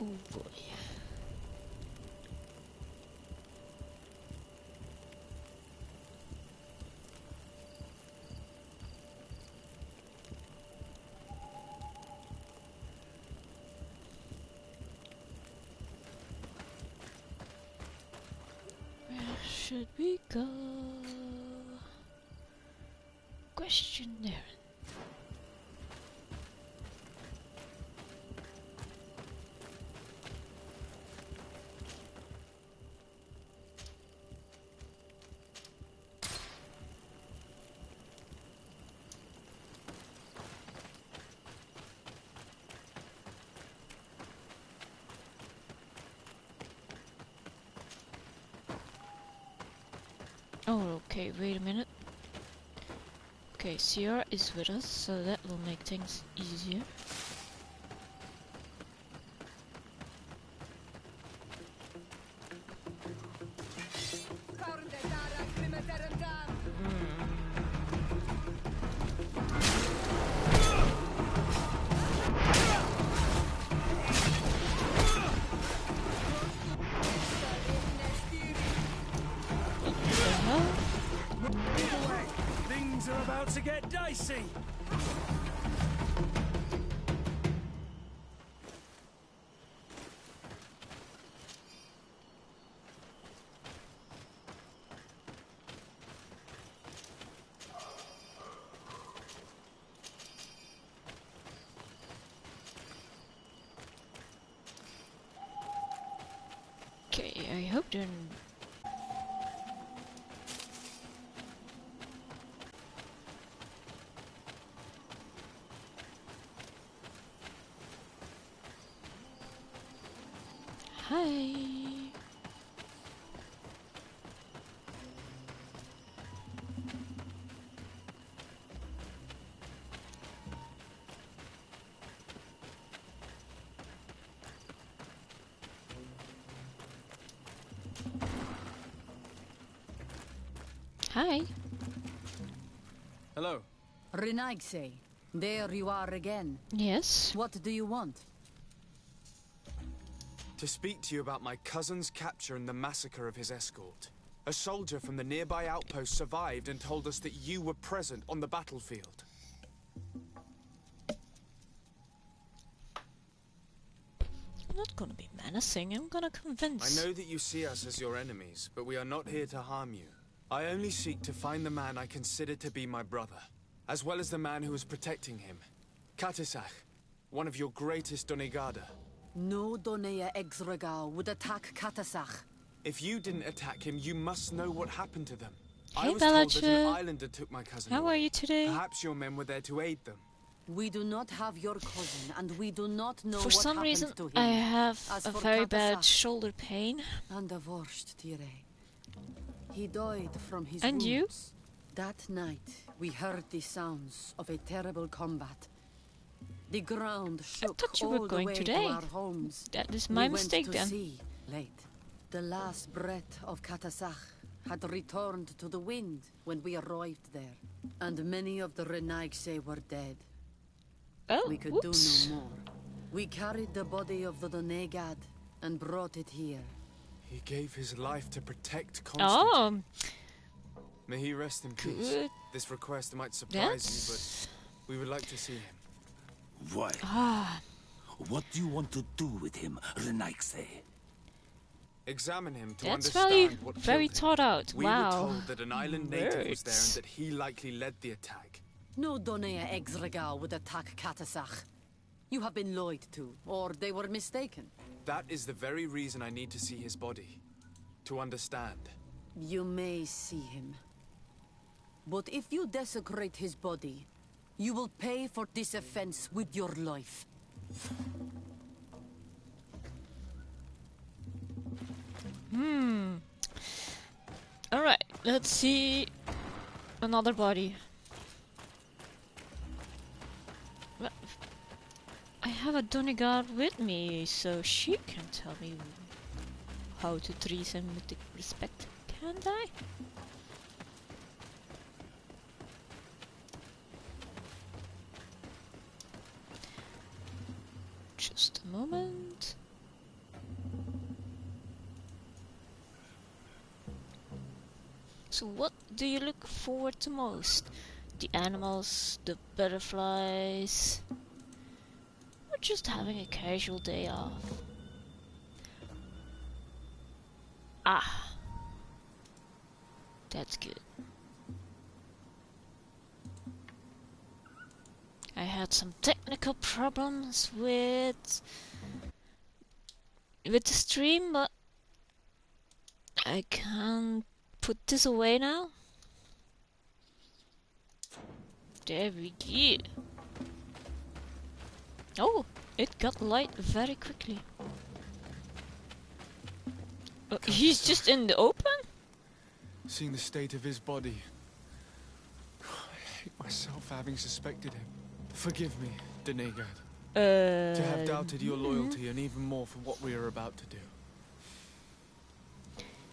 Oh boy. Where should we go? Question there. Oh, okay, wait a minute. Okay, Sierra is with us, so that will make things easier. Things are about to get dicey. Okay, I hope they're... Hi! Hi! Hello. Renaigse, there you are again. Yes? What do you want? To speak to you about my cousin's capture and the massacre of his escort. A soldier from the nearby outpost survived and told us that you were present on the battlefield. I'm not gonna be menacing, I'm gonna convince. I know that you see us as your enemies, but we are not here to harm you. I only seek to find the man I consider to be my brother, as well as the man who was protecting him. Katisach, one of your greatest Donegada. No Donea Exregal would attack Katasach. If you didn't attack him, you must know what happened to them. Hey, I was told that an Balacha. islander took my cousin How away. are you today? Perhaps your men were there to aid them. We do not have your cousin, and we do not know For what some happened reason, to him. I have As a for very bad Katasach, shoulder pain. and the worst, Tire. He died from his And you? wounds. That night, we heard the sounds of a terrible combat. The ground shook thought you all were the going way today. to our homes. That is my We mistake went to then. sea late. The last breath of Katasach had returned to the wind when we arrived there. And many of the Renaigse were dead. Oh, We could whoops. do no more. We carried the body of the Donegad and brought it here. He gave his life to protect Constantine. Oh, May he rest in peace. good. This request might surprise That's... you, but we would like to see him. Why? Ah, What do you want to do with him, Renaigse? Examine him to that's understand what very killed him. thought out. We Wow. were told that an island native was there and Words. that he likely led the attack. No Donea Exregal would attack Katasach. You have been lied to, or they were mistaken. That is the very reason I need to see his body. To understand. You may see him. But if you desecrate his body, you will pay for this offense with your life. Alright, let's see another body. Well, I have a Donegard with me, so she can tell me how to treat him with the respect, can't I? Just a moment. So what do you look forward to most? The animals, the butterflies, or just having a casual day off? Ah, that's good. I had some technical problems with the stream, but I can put this away now. There we go. Oh, it got light very quickly. He's just in the open? Seeing the state of his body, I hate myself for having suspected him. Forgive me, Donegad, to have doubted your loyalty and even more for what we are about to do.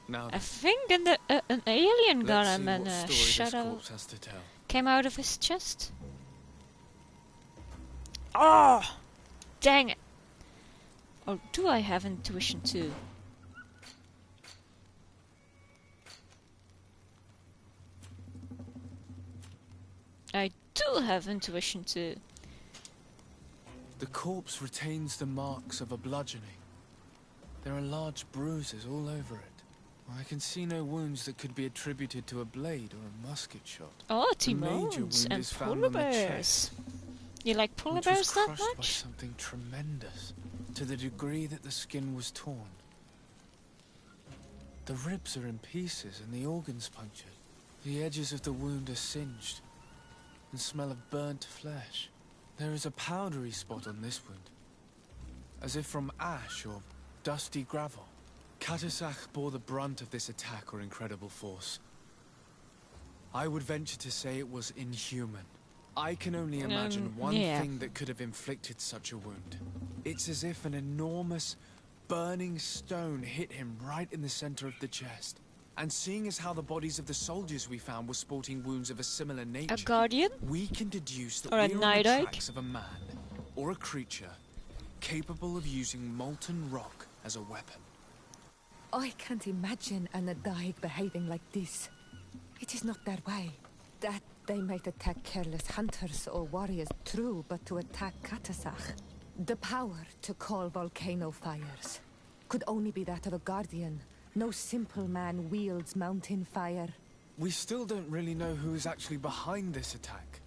Now, I think an alien got let's him see and what a story this shadow corpse has to tell. came out of his chest. Oh, dang it! Or do I have intuition too? I do have intuition too. The corpse retains the marks of a bludgeoning. There are large bruises all over it. I can see no wounds that could be attributed to a blade or a musket shot. Oh, The major Timons wound and is found polar on the bears. chest, You like polar which bears was that crushed by much? something tremendous, to the degree that the skin was torn. The ribs are in pieces and the organs punctured. The edges of the wound are singed and smell of burnt flesh. There is a powdery spot on this wound, as if from ash or dusty gravel. Katasach bore the brunt of this attack or incredible force. I would venture to say it was inhuman. I can only imagine one thing that could have inflicted such a wound. It's as if an enormous, burning stone hit him right in the center of the chest. And seeing as how the bodies of the soldiers we found were sporting wounds of a similar nature, A guardian? we can deduce that Or a we're on night the oak? tracks of a man or a creature capable of using molten rock as a weapon. I can't imagine an Adaig behaving like this. It is not their way. That they might attack careless hunters or warriors, true, but to attack Katasach, the power to call volcano fires, could only be that of a guardian. No simple man wields mountain fire. We still don't really know who is actually behind this attack,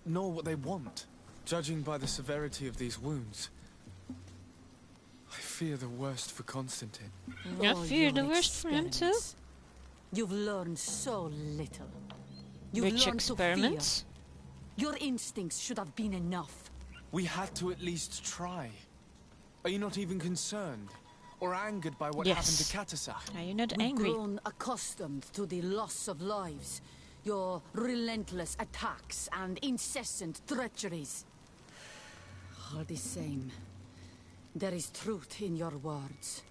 nor what they want. Judging by the severity of these wounds, I fear the worst for Constantine. I All fear the your worst for him too. experiments. You've learned so little. You've Which learned to experiments? fear. Your instincts should have been enough. We had to at least try. Are you not even concerned or angered by what happened to Yes. Katasach? Are you not We've angry? grown accustomed to the loss of lives, your relentless attacks and incessant treacheries. All the same, there is truth in your words.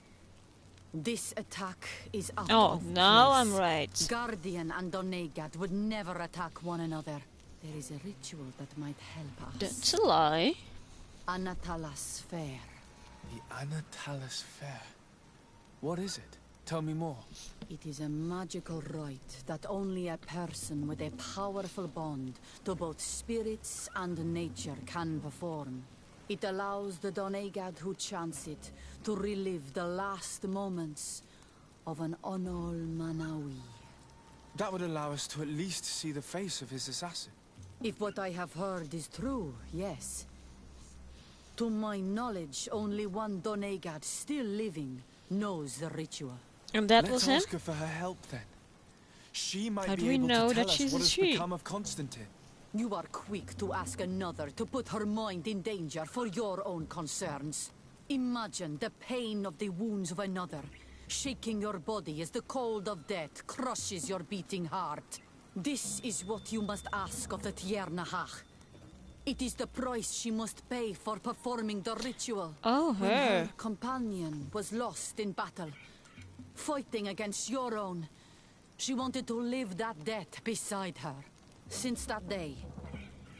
This attack is out Oh, of now place. I'm right. Guardian and Donegad would never attack one another. There is a ritual that might help us. That's a lie. Anatalas Fair. The Anatalis Fair. What is it? Tell me more. It is a magical rite that only a person with a powerful bond to both spirits and nature can perform. It allows the Donegad who chants it to relive the last moments of an Onol Manawi. That would allow us to at least see the face of his assassin. If what I have heard is true, yes. To my knowledge, only one Donegad still living knows the ritual. And that Let's was him? ask her for her help then. She might How be do we able know to tell that us she's what a has she? become of Constantine. You are quick to ask another to put her mind in danger for your own concerns. Imagine the pain of the wounds of another, shaking your body as the cold of death crushes your beating heart. This is what you must ask of the Tiernahach. It is the price she must pay for performing the ritual. Oh, When her. her companion was lost in battle, fighting against your own, she wanted to live that death beside her. Since that day,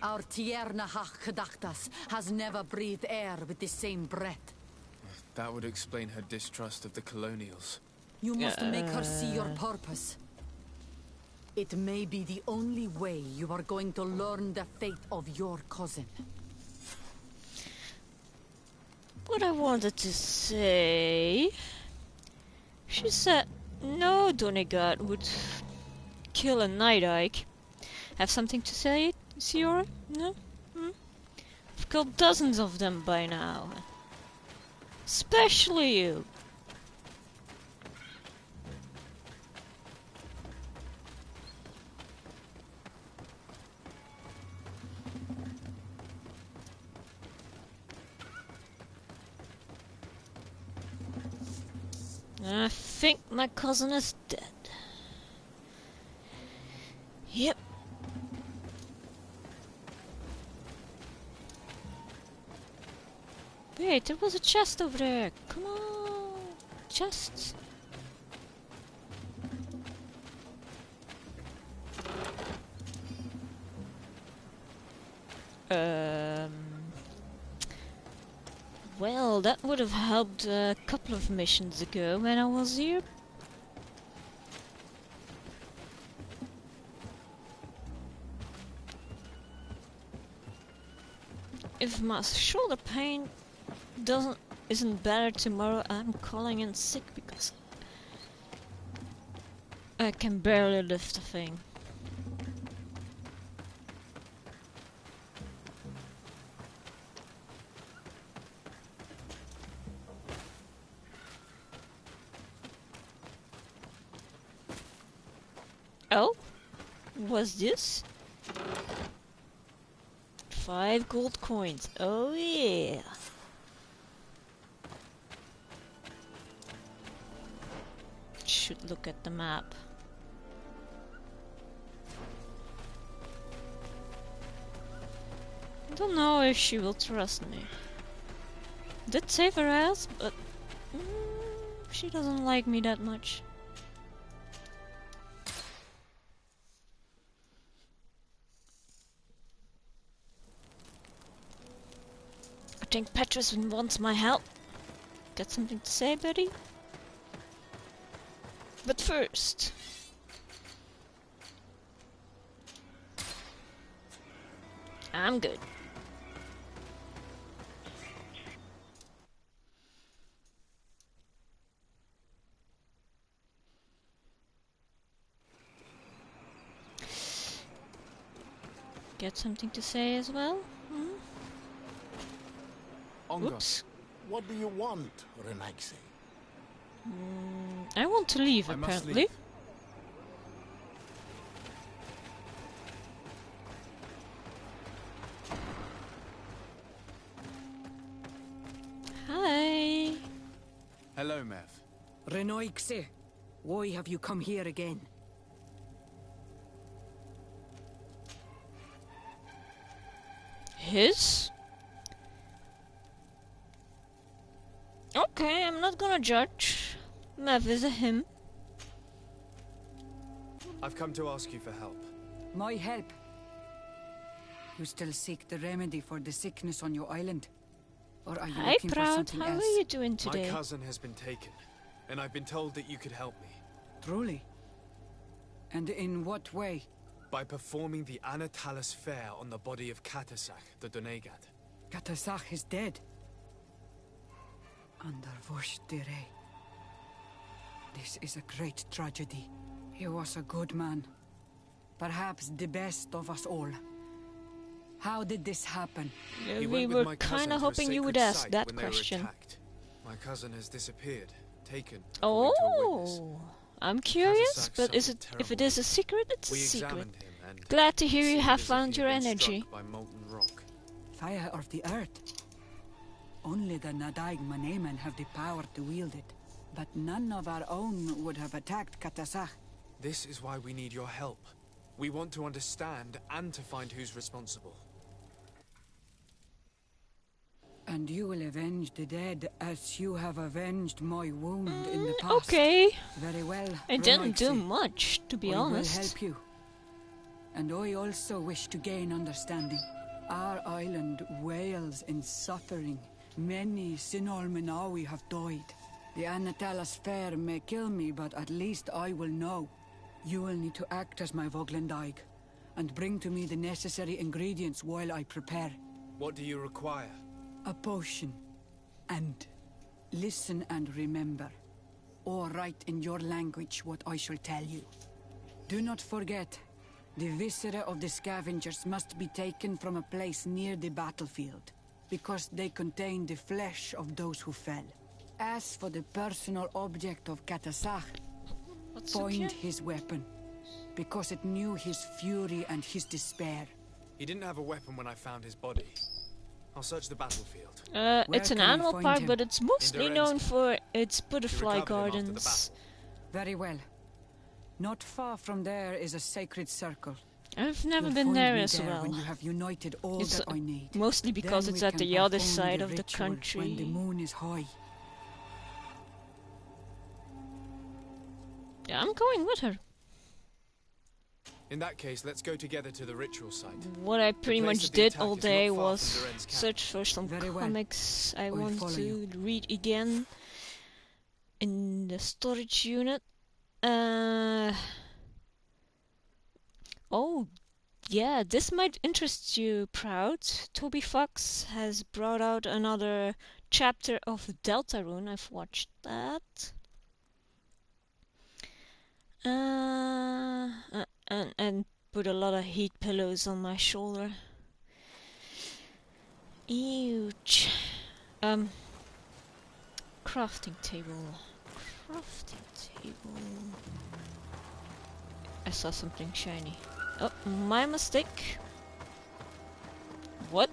our Tiernahach Kadachtas has never breathed air with the same breath. That would explain her distrust of the colonials. You must make her see your purpose. It may be the only way you are going to learn the fate of your cousin. What I wanted to say... She said no Donegard would kill a Night Ike. Have something to say, Siora? No? I've killed dozens of them by now. Especially you. I think my cousin is dead. Yep. Wait, there was a chest over there. Come on. Chests. Well, that would have helped a couple of missions ago when I was here. If my shoulder pain isn't better tomorrow, I'm calling in sick because I can barely lift a thing. Oh? What's this? 5 gold coins. Oh yeah. Should look at the map. I don't know if she will trust me. Did save her ass, but she doesn't like me that much. I think Petrus wants my help. Got something to say, buddy? But first... I'm good. Got something to say as well? Ongo. Oops. What do you want, Renaigse? I want to leave, I must apparently. leave. Hi. Hello, Mev. Renoixe, why have you come here again? His? Okay, I'm not gonna judge. Mev is a him. I've come to ask you for help. My help? You still seek the remedy for the sickness on your island? Or are you Hi, looking for Proud. something How else? are you doing today? My cousin has been taken, and I've been told that you could help me. Truly? And in what way? By performing the Anatalis Fair on the body of Katasach, the Doneigad. Katasach is dead. Under Vosh Dire. This is a great tragedy. He was a good man. Perhaps the best of us all. How did this happen? Yeah, He we went with were my cousin kind of to a hoping you would sacred ask site that when they were question. attacked. My cousin has disappeared, taken. according to a witness. Oh, I'm curious, Katasach but is suffered it if it terribly. is a secret, it's We a secret. examined him and Glad to hear you seemed have as if found he your had been energy. struck by molten rock. Fire of the earth. Only the Nadaig Manemen have the power to wield it. But none of our own would have attacked Katasach. This is why we need your help. We want to understand and to find who's responsible. And you will avenge the dead as you have avenged my wound in the past. Okay, Very well. I didn't do Renaigse. much, to be I honest. will help you. And I also wish to gain understanding. Our island wails in suffering. Many Sinol Minawi have died. The Anatalas Fair may kill me, but at least I will know. You will need to act as my Voglendaig, and bring to me the necessary ingredients while I prepare. What do you require? A potion. And listen and remember, or write in your language what I shall tell you. Do not forget, the viscera of the scavengers must be taken from a place near the battlefield, because they contain the flesh of those who fell. As for the personal object of Katasach, find his weapon, because it knew his fury and his despair. He didn't have a weapon when I found his body. I'll search the battlefield. It's an can we animal find park, him? but it's mostly In known Durensk. for its butterfly recovered him after the gardens. Very well. Not far from there is a sacred circle. I've never You'll been find there me as there well. When you have united all It's that I need. mostly because Then it's we at can the other perform side the of the ritual When the country. moon is high. Yeah, I'm going with her. In that case, let's go together to the ritual site. What I pretty place much of the did attack all is not day far from was Duren's camp. search for some Very well. comics I I'll want follow to you. read again in the storage unit. Oh, yeah, this might interest you, Proud. Toby Fox has brought out another chapter of Deltarune. I've watched that. And put a lot of heat pillows on my shoulder. Huge. Crafting table. Crafting table. I saw something shiny. Oh, my mistake. What?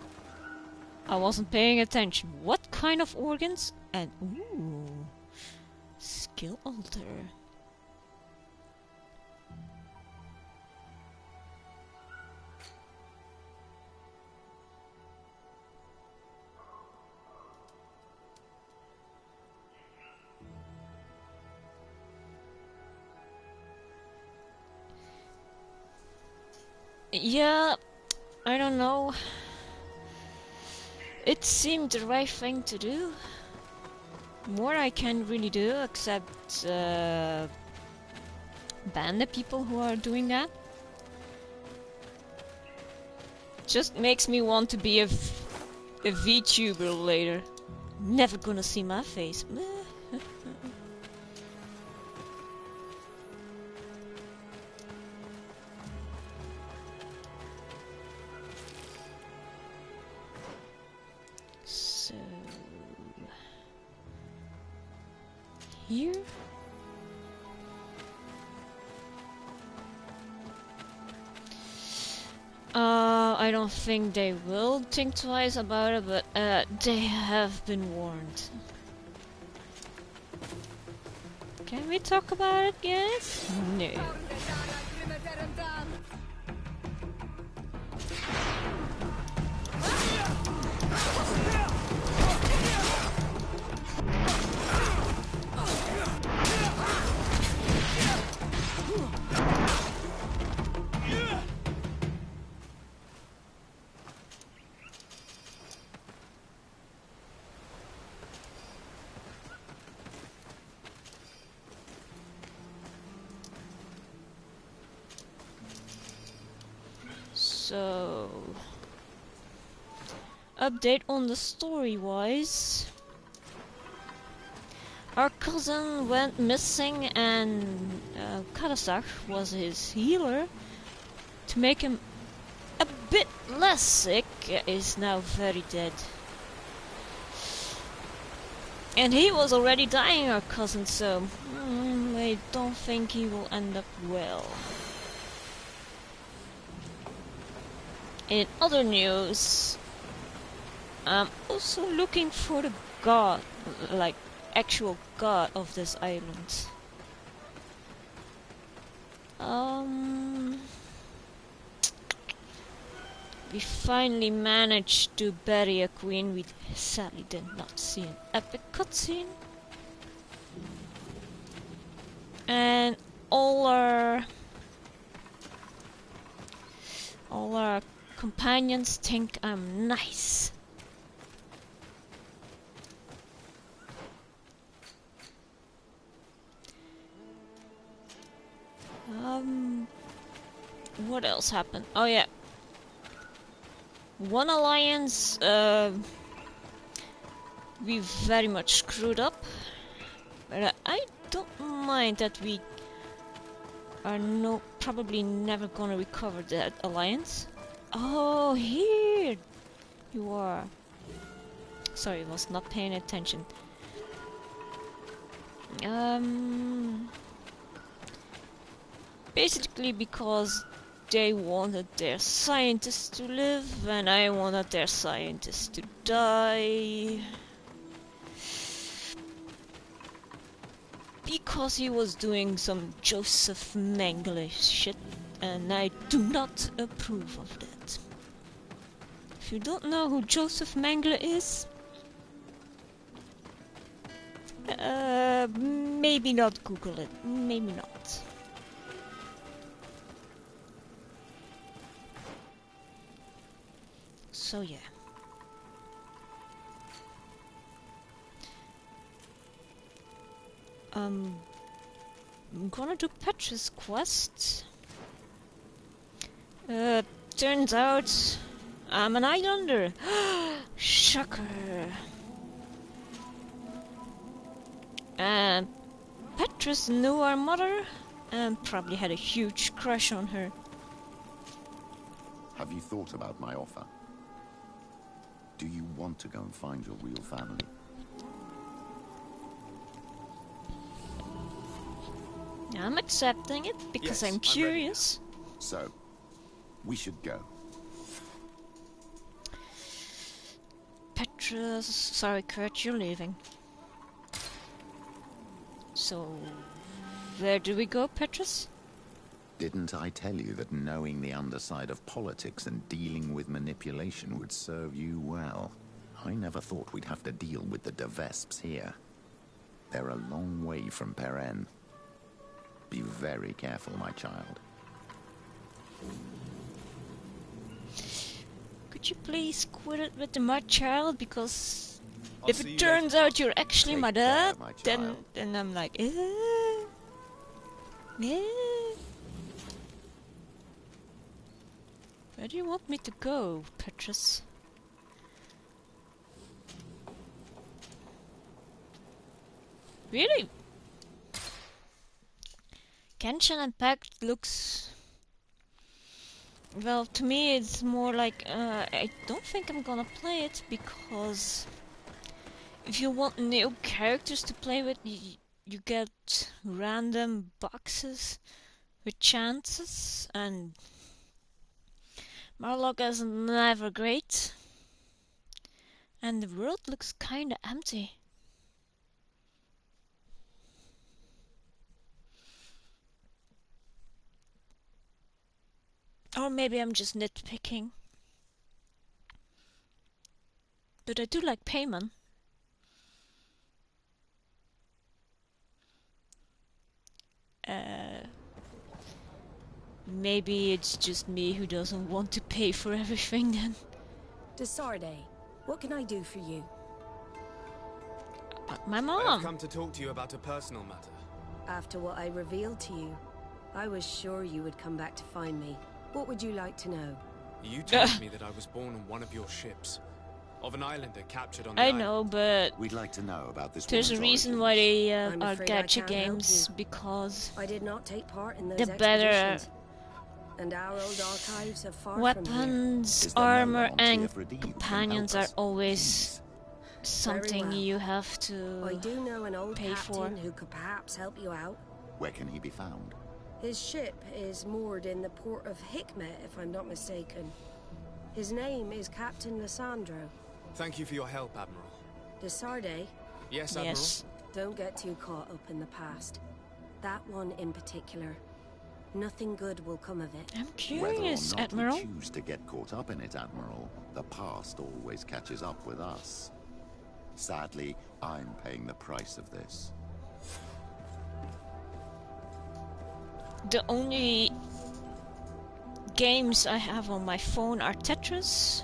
I wasn't paying attention. What kind of organs? And ooh, skill altar. Yeah, I don't know. It seemed the right thing to do. More I can't really do except ban the people who are doing that. Just makes me want to be a VTuber later. Never gonna see my face. So here. I don't think they will think twice about it, but they have been warned. Can we talk about it, guys? No. So, update on the story-wise. Our cousin went missing and Katasach was his healer. To make him a bit less sick, is now very dead. And he was already dying, our cousin, so I don't think he will end up well. In other news, I'm also looking for the god, like actual god of this island. We finally managed to bury a queen. We sadly did not see an epic cutscene. And all our companions think I'm nice. what else happened? Oh yeah. One alliance we very much screwed up. But I don't mind that we are probably never gonna recover that alliance. Oh, here you are. Sorry, I was not paying attention. Basically because they wanted their scientists to live and I wanted their scientists to die. Because he was doing some Joseph Mengele shit and I do not approve of that. If you don't know who Joseph Mengele is, maybe not Google it, maybe not. So yeah. I'm gonna do Petra's quest. Turns out I'm an islander. Shocker. And Petrus knew our mother and probably had a huge crush on her. Have you thought about my offer? Do you want to go and find your real family? I'm accepting it because Yes, I'm curious. So, we should go. Petrus, sorry Kurt, you're leaving. So, where do we go, Petrus? Didn't I tell you that knowing the underside of politics and dealing with manipulation would serve you well? I never thought we'd have to deal with the de Vesps here. They're a long way from Peren. Be very careful, my child. Could you please quit it with the my child? Because I'll if see it you turns later. out you're actually Take my care, dad, my then child. I'm like, Where do you want me to go, Petrus? Really? Genshin Impact looks... Well, to me it's more like, I don't think I'm gonna play it because if you want new characters to play with, you get random boxes with chances, and Marlock is never great, and the world looks kinda empty. Or maybe I'm just nitpicking. But I do like Payman. Maybe it's just me who doesn't want to pay for everything then. Desarde, what can I do for you? My I have mom! come to talk to you about a personal matter. After what I revealed to you, I was sure you would come back to find me. What would you like to know? You told me that I was born on one of your ships. Of an islander captured on the I island. know, but We'd like to know about this there's a woman's reason origins. why they I'm are afraid I gacha can't help games, you. because I did not take part in those the better expeditions. And our old archives are far from weapons, Is there no armor, one on and TF Redeem who can companions help are us? always something well. you have here. I to... do know an old pay for. captain who could perhaps help you out. Where can he be found? His ship is moored in the port of Hikmet, if I'm not mistaken. His name is Captain Lissandro. Thank you for your help, Admiral. Desarde, Yes, Admiral? Yes. don't get too caught up in the past. That one in particular. Nothing good will come of it. I'm Whether or curious, not Admiral. we choose to get caught up in it, Admiral, the past always catches up with us. Sadly, I'm paying the price of this. The only games I have on my phone are Tetris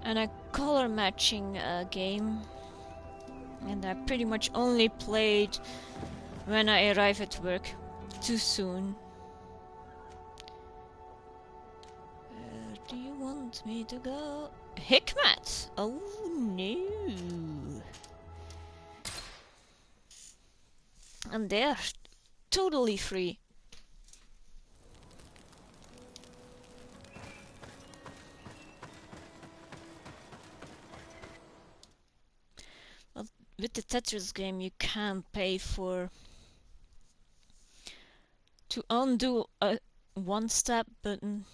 and a color matching game, and I pretty much only played when I arrive at work too soon. want me to go? Hikmet! Oh no! And they're totally free. Well, with the Tetris game you can pay for to undo a one-step button.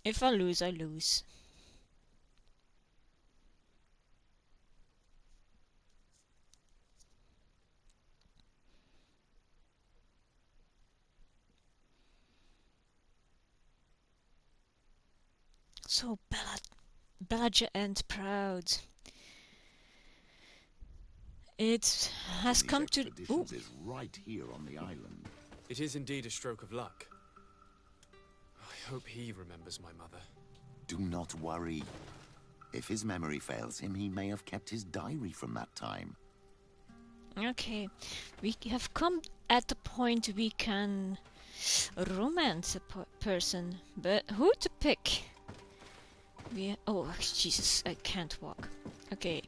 If I lose, I lose. So belligerent, proud. It has come to. Ooh. Is right here on the island. It is indeed a stroke of luck. I hope he remembers my mother. Do not worry. If his memory fails him, he may have kept his diary from that time. Okay, we have come at the point we can romance a person, but who to pick? Oh, Jesus, I can't walk. Okay,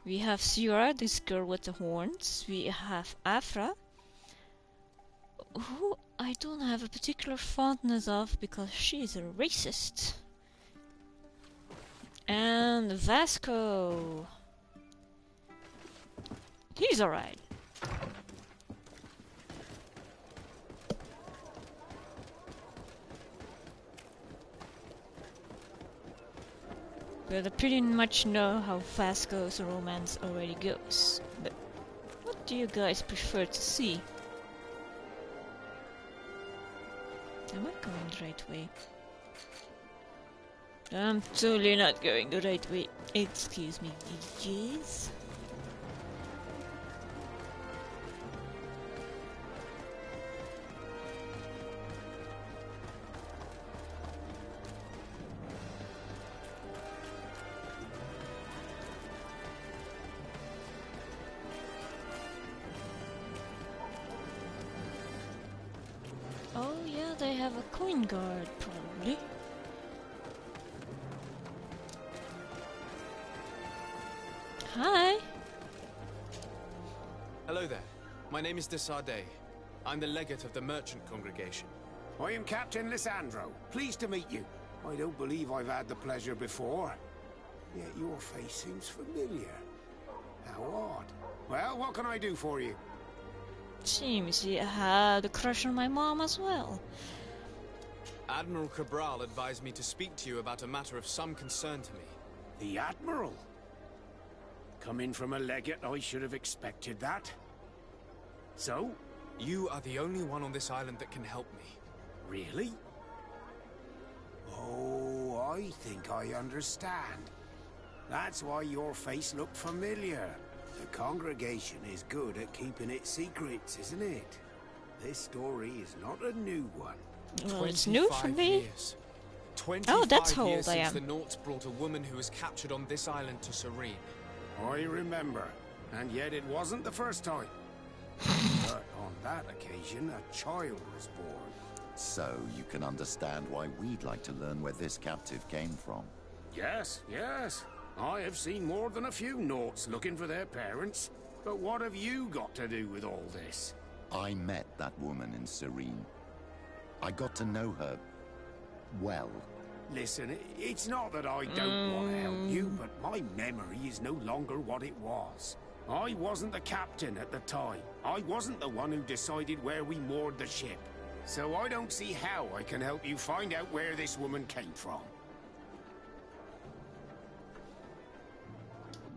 we have Sierra, this girl with the horns. We have Afra, who I don't have a particular fondness of because she is a racist. And Vasco. He's alright. But I pretty much know how Vasco's romance already goes. But what do you guys prefer to see? Am I going the right way? I'm totally not going the right way. Excuse me, DJs. Oh yeah, they have a coin guard, probably. Hi. Hello there. My name is Desardet. I'm the legate of the merchant congregation. I am Captain Lysandro. Pleased to meet you. I don't believe I've had the pleasure before. Yet your face seems familiar. How odd. Well, what can I do for you? Seems you had a crush on my mom as well. Admiral Cabral advised me to speak to you about a matter of some concern to me. The Admiral? Coming from a legate, I should have expected that. So? You are the only one on this island that can help me. Really? Oh, I think I understand. That's why your face looked familiar. The congregation is good at keeping its secrets, isn't it? This story is not a new one. Well, it's new for me. Years. 25 oh, that's how years old I am. since the Nauts brought a woman who was captured on this island to Serene. I remember, and yet it wasn't the first time. But on that occasion, a child was born. So you can understand why we'd like to learn where this captive came from. Yes, yes. I have seen more than a few Nauts looking for their parents. But what have you got to do with all this? I met that woman in Serene. I got to know her well. Listen, it's not that I don't want to help you, but my memory is no longer what it was. I wasn't the captain at the time. I wasn't the one who decided where we moored the ship. So I don't see how I can help you find out where this woman came from.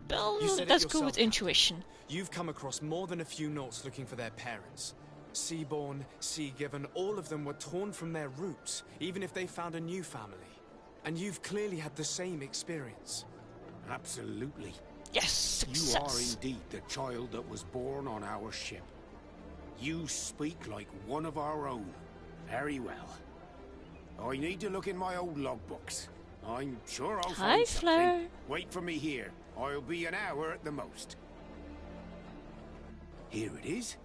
Well, You let's go with intuition. You've come across more than a few Nauts looking for their parents. Seaborn, Sea-given, all of them were torn from their roots, even if they found a new family. And you've clearly had the same experience. Absolutely. Yes, success. You are indeed the child that was born on our ship. You speak like one of our own. Very well. I need to look in my old logbooks. I'm sure I'll find something. Fleur. Wait for me here. I'll be an hour at the most. Here it is.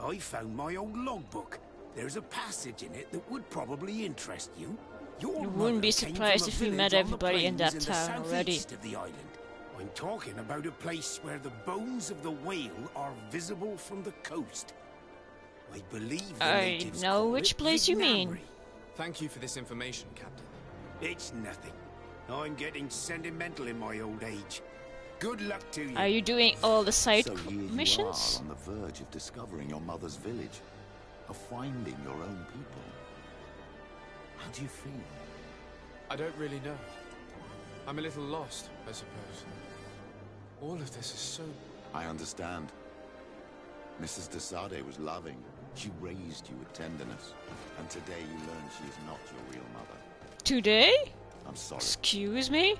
I found my old logbook. There's a passage in it that would probably interest you. You wouldn't be surprised if we met everybody in that town already. Of the island. I'm talking about a place where the bones of the whale are visible from the coast. I believe the I natives know call which it place you mean. Vignamri. Thank you for this information, Captain. It's nothing. I'm getting sentimental in my old age. Good luck to you. Are you doing all the side So here missions? you are on the verge of discovering your mother's village, of finding your own people. How do you feel? I don't really know. I'm a little lost, I suppose. All of this is so... I understand. Mrs. de Sade was loving. She raised you with tenderness. And today you learn she is not your real mother. Today? I'm sorry. Excuse me?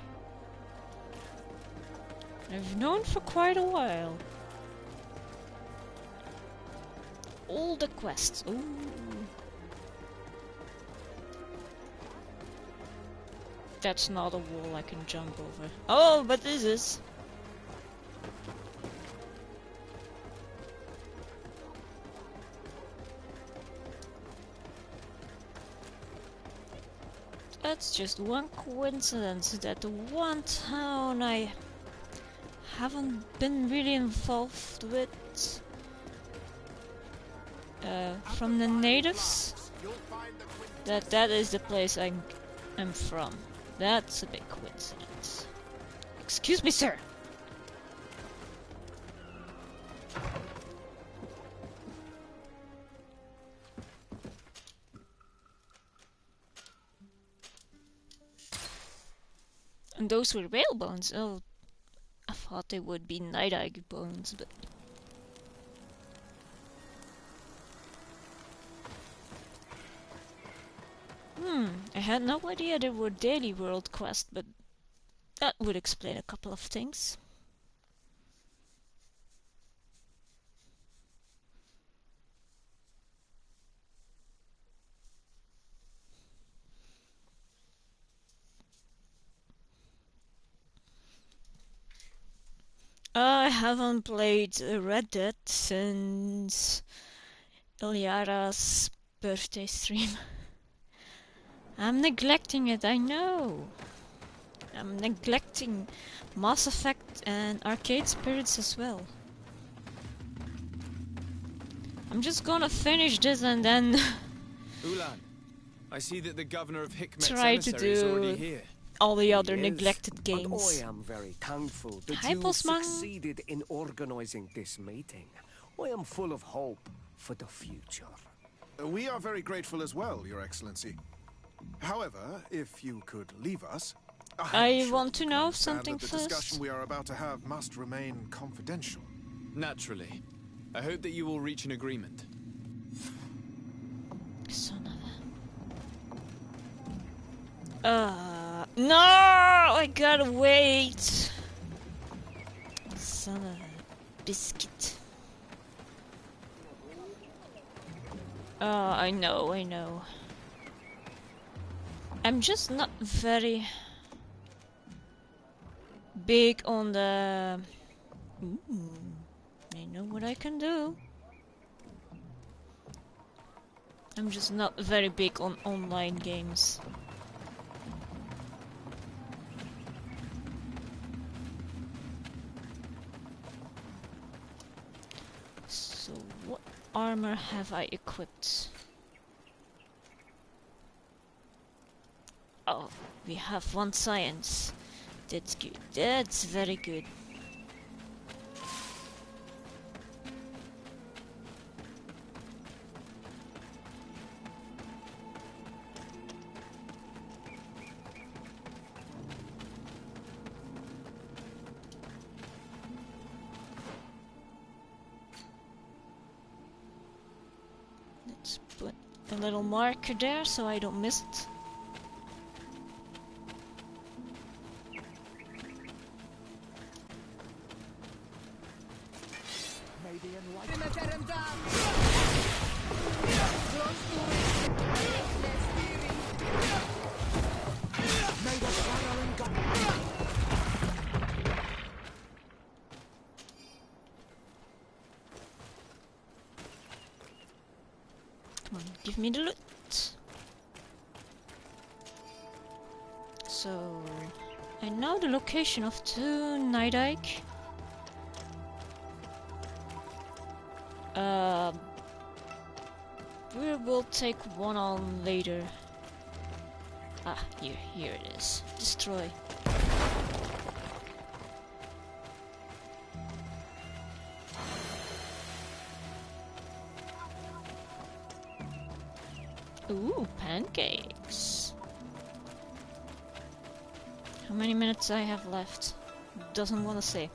I've known for quite a while. All the quests. Ooh. That's not a wall I can jump over. Oh, but this is. That's just one coincidence that the one town I haven't been really involved with from the natives, that is the place I'm from. That's a big coincidence. Excuse me, sir. And those were whale bones. Oh, I thought they would be night-eye bones, but... I had no idea there were daily world quests, but that would explain a couple of things. I haven't played Red Dead since Ilyara's birthday stream. I'm neglecting it, I know. I'm neglecting Mass Effect and Arcade Spirits as well. I'm just gonna finish this and then Ulan, I see that the governor of Hikmet's try to emissary is already do here. all the other Yes, neglected games. And I am very thankful that Hi, you Postman. succeeded in organizing this meeting. I am full of hope for the future. We are very grateful as well, Your Excellency. However, if you could leave us... I want to know understand something that the first. discussion we are about to have must remain confidential. Naturally. I hope that you will reach an agreement. Son of a... No! I gotta wait! Son of a biscuit. I know, I know. I'm just not very big on the... Ooh, I know what I can do. I'm just not very big on online games. So what armor have I equipped? Oh, we have one science. That's good. That's very good. Let's put a little marker there so I don't miss it. Come on, give me the loot. know the location of the Night Ike. We will take one on later. Ah, here it is. Destroy. Ooh, pancakes. How many minutes I have left? Doesn't want to say.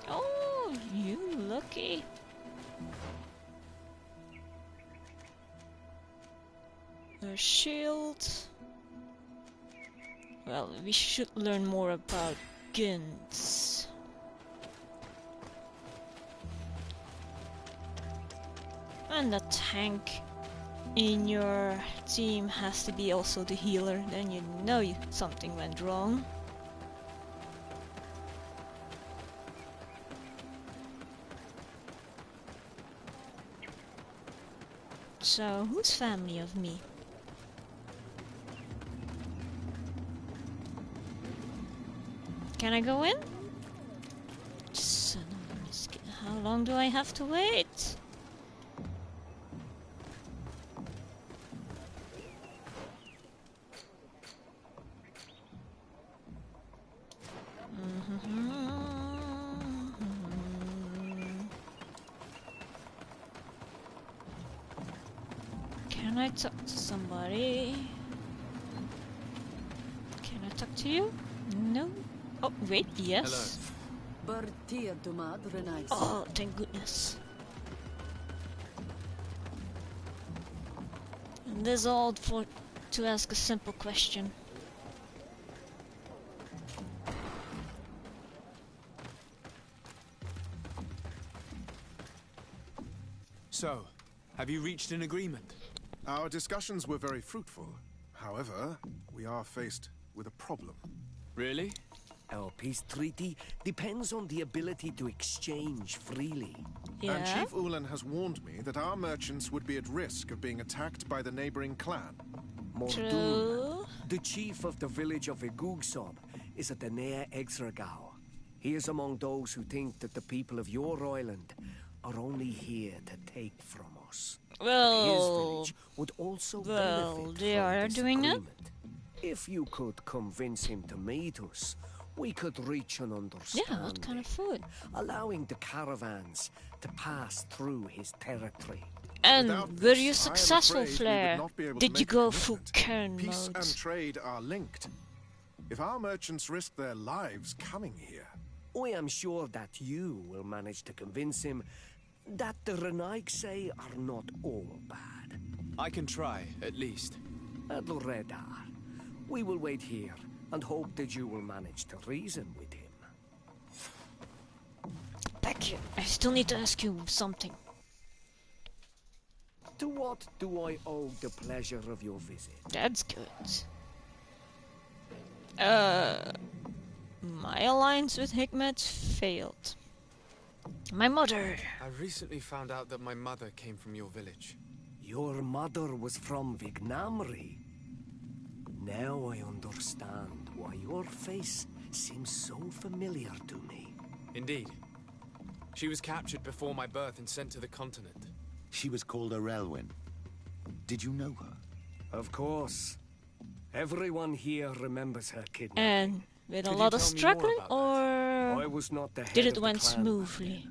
Oh, you lucky. A shield. Well, we should learn more about guns. And the tank in your team has to be also the healer, then you know something went wrong. So, who's family of me? Can I go in? Son of a biscuit. How long do I have to wait? Can I talk to somebody? Can I talk to you? No. Oh, wait, yes. Oh, thank goodness. And this all for to ask a simple question. So, have you reached an agreement? Our discussions were very fruitful. However, we are faced with a problem. Really? Our peace treaty depends on the ability to exchange freely. Yeah. And Chief Ulan has warned me that our merchants would be at risk of being attacked by the neighboring clan. Mordoon, the chief of the village of Igugsob, is at the Nea Exragao. He is among those who think that the people of your island are only here to take from us. Well, his village would also benefit they from are this doing it. agreement. If you could convince him to meet us, we could reach an understanding. Yeah, what kind of food? Allowing the caravans to pass through his territory. And Without were this, you I am successful, afraid we would Flair? not be able to Did you make a go full commitment. Kern Peace mode? and trade are linked. If our merchants risk their lives coming here, I am sure that you will manage to convince him that the Renaigse are not all bad. I can try, at least. Adloredar, we will wait here and hope that you will manage to reason with him. Thank you. I still need to ask you something. To what do I owe the pleasure of your visit? That's good. My alliance with Hikmet failed. My mother. I recently found out that my mother came from your village. Your mother was from Vignamri. Now I understand why your face seems so familiar to me. Indeed. She was captured before my birth and sent to the continent. She was called Arelwyn. Did you know her? Of course. Everyone here remembers her kidnapping. And with a Could lot you of tell me more struggling, about that? or I was not the head did of it the went clan smoothly?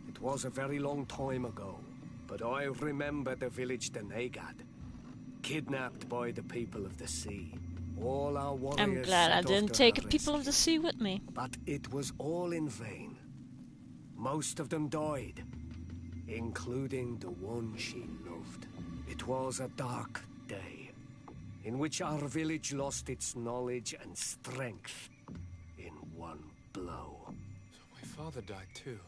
It was a very long time ago, but I remember the village Denegad, kidnapped by the people of the sea. All our warriors I'm glad I set off didn't to take her people of the rescue. sea with me. But it was all in vain. Most of them died, including the one she loved. It was a dark day, in which our village lost its knowledge and strength in one blow. So my father died too.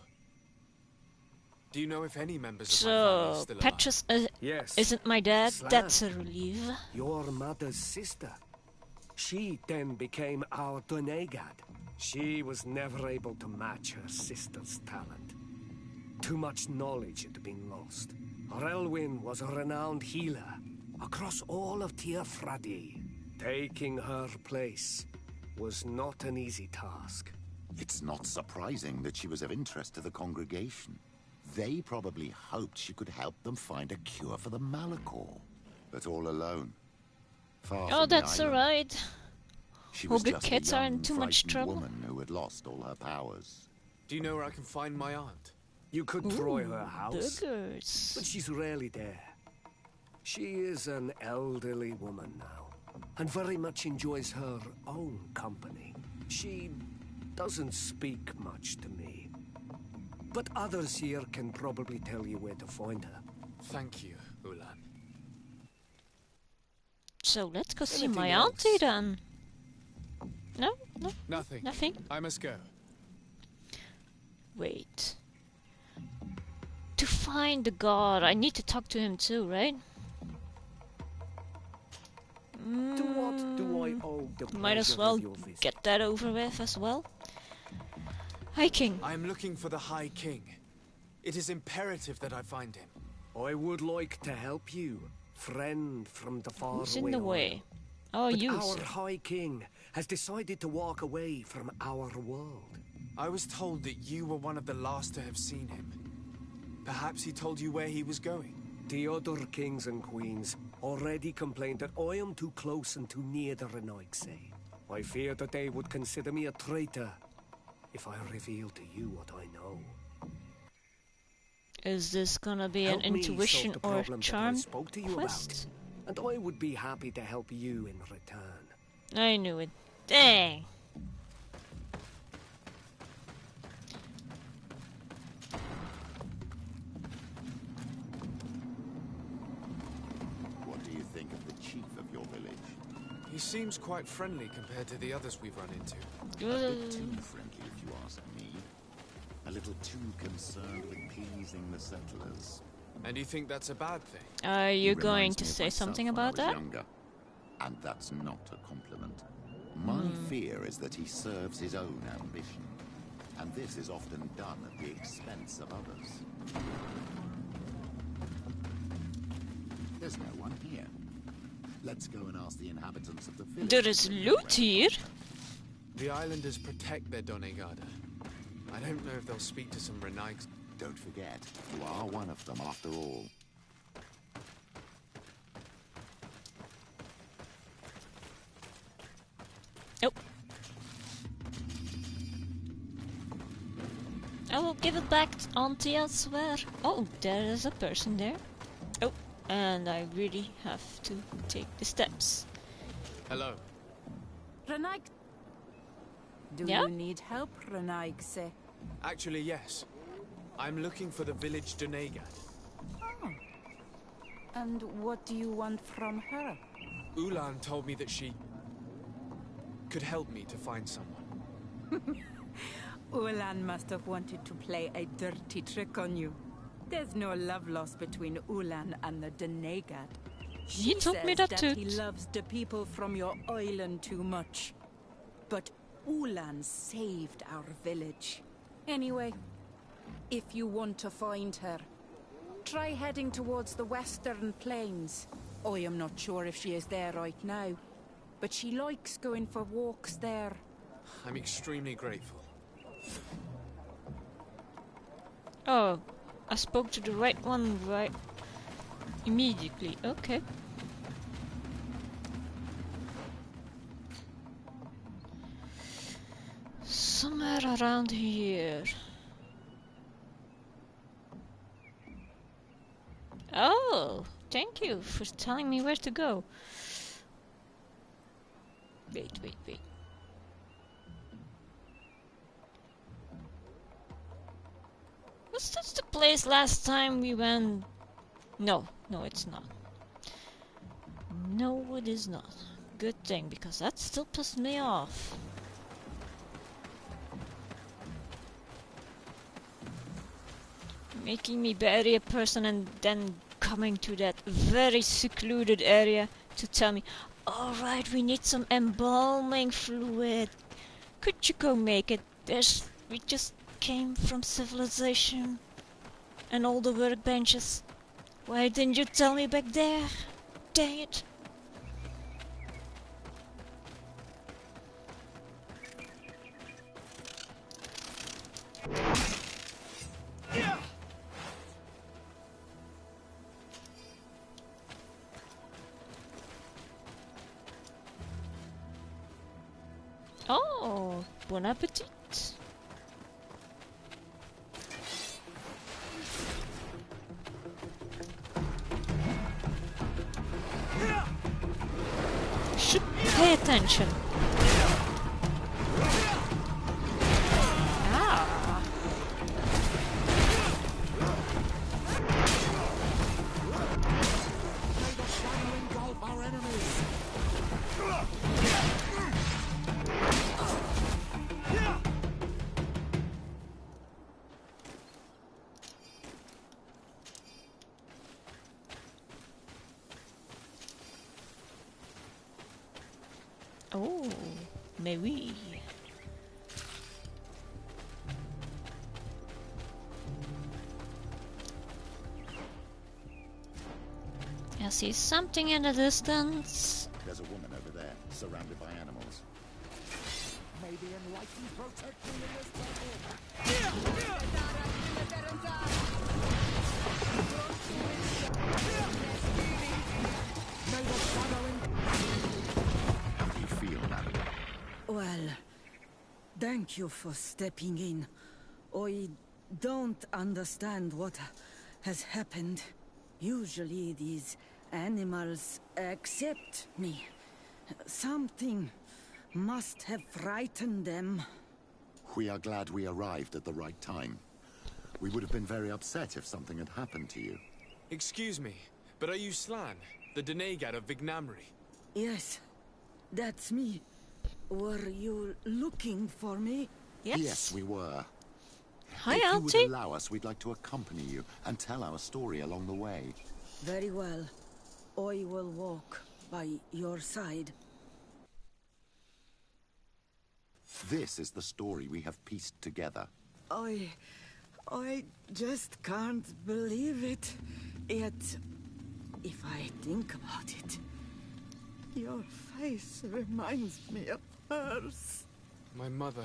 Do you know if any members of my family are So, still alive? Petrus Yes. isn't my dad. Slan. That's a relief. Your mother's sister. She then became our Donegad. She was never able to match her sister's talent. Too much knowledge had been lost. Relwyn was a renowned healer across all of Teofradi. Taking her place was not an easy task. It's not surprising that she was of interest to the congregation. They probably hoped she could help them find a cure for the Malachor. But all alone. Far Oh, from the that's island. alright. She Hope was the just kids a are young, in too much frightened trouble. woman who had lost all her powers. Do you know where I can find my aunt? You could try her house, Burgers. but she's rarely there. She is an elderly woman now, and very much enjoys her own company. She doesn't speak much to me, but others here can probably tell you where to find her. Thank you, Ulan. So let's go see Anything my else? auntie then. No? No? Nothing. Nothing? I must go. Wait. To find the god, I need to talk to him too, right? To what do I owe the Might as pleasure well of your visit? get that over with as well. Hi, King. I am looking for the High King. It is imperative that I find him. I would like to help you, friend from the far Who's in the way? Oh, But you, our sir. High King has decided to walk away from our world. I was told that you were one of the last to have seen him. Perhaps he told you where he was going. The other kings and queens already complained that I am too close and too near the Renaigse. I fear that they would consider me a traitor if I reveal to you what I know. Is this gonna be Help an me solve intuition the or problem that I charm spoke to you quest? about, and I would be happy to help you in return. I knew it. Dang. What do you think of the chief of your village? He seems quite friendly compared to the others we've run into. A bit too friendly, if you ask me. A little too concerned with pleasing the settlers. And you think that's a bad thing? Are He you going reminds to me of say myself something when I about was that? Younger. And that's not a compliment. My fear is that he serves his own ambition. And this is often done at the expense of others. There's no one here. Let's go and ask the inhabitants of the village. There is loot here. The islanders protect their Donegada. I don't know if they'll speak to some Renaigs. Don't forget, you are one of them after all. Nope. I will give it back to Auntie elsewhere. Oh, there is a person there. Oh, and I really have to take the steps. Hello. Renaig. Do Yeah? you need help, Renaigse? Actually, yes. I'm looking for the village Donegad. Oh. And what do you want from her? Ulan told me that she could help me to find someone. Ulan must have wanted to play a dirty trick on you. There's no love lost between Ulan and the Donegad. He told me that too. He loves the people from your island too much. But Ulan saved our village. Anyway, if you want to find her, try heading towards the western plains. I am not sure if she is there right now, but she likes going for walks there. I'm extremely grateful. Oh, I spoke to the right one right immediately. Okay. Somewhere around here. Oh, thank you for telling me where to go. Wait. Was this the place last time we went? No, it's not. No, it is not. Good thing, because that still pissed me off. Making me bury a person and then coming to that very secluded area to tell me, alright, we need some embalming fluid. Could you go make it? We just came from civilization and all the workbenches. Why didn't you tell me back there? Dang it. Oh, bon appetit. Should pay attention. Ah. Oh, maybe. I see something in the distance. There's a woman over there, surrounded by animals. May the enlightened protect me in this How do you feel, madam? Well, thank you for stepping in. I don't understand what has happened. Usually these animals accept me. Something must have frightened them. We are glad we arrived at the right time. We would have been very upset if something had happened to you. Excuse me, but are you Slan, the Denegad of Vignamri? Yes, that's me. Were you looking for me? Yes, we were. Hi, if you Auntie. would allow us, we'd like to accompany you and tell our story along the way. Very well. I will walk by your side. This is the story we have pieced together. I just can't believe it. Yet, if I think about it, your face reminds me of hers. My mother.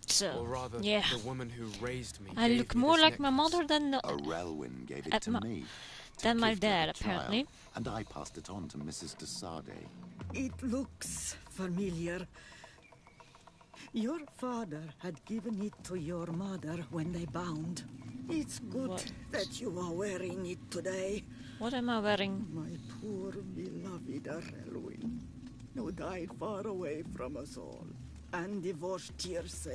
So, or rather, yeah. the woman who raised me. I gave look me more this like my necklace. mother than Arelwyn gave it to me. to than my give to dad, the child, apparently. and I passed it on to Mrs. de Sade. It looks familiar. Your father had given it to your mother when they bound. It's good What? that you are wearing it today. What am I wearing? My poor beloved Arelwyn, who died far away from us all, and divorced Tirce.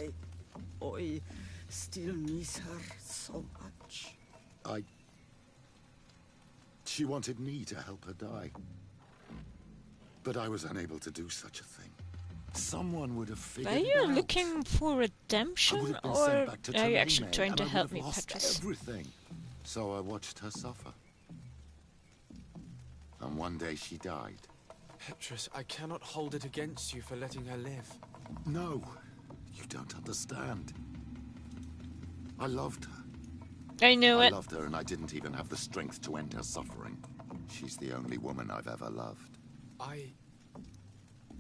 I still miss her so much. She wanted me to help her die. But I was unable to do such a thing. Someone would have figured Are it you out. looking for I would redemption, have been or sent back to are you Thélème, actually trying and to I would help have me, lost Petrus? everything. So I watched her suffer. And one day she died. Petrus, I cannot hold it against you for letting her live. No, you don't understand. I loved her. I knew I it. loved her, and I didn't even have the strength to end her suffering. She's the only woman I've ever loved.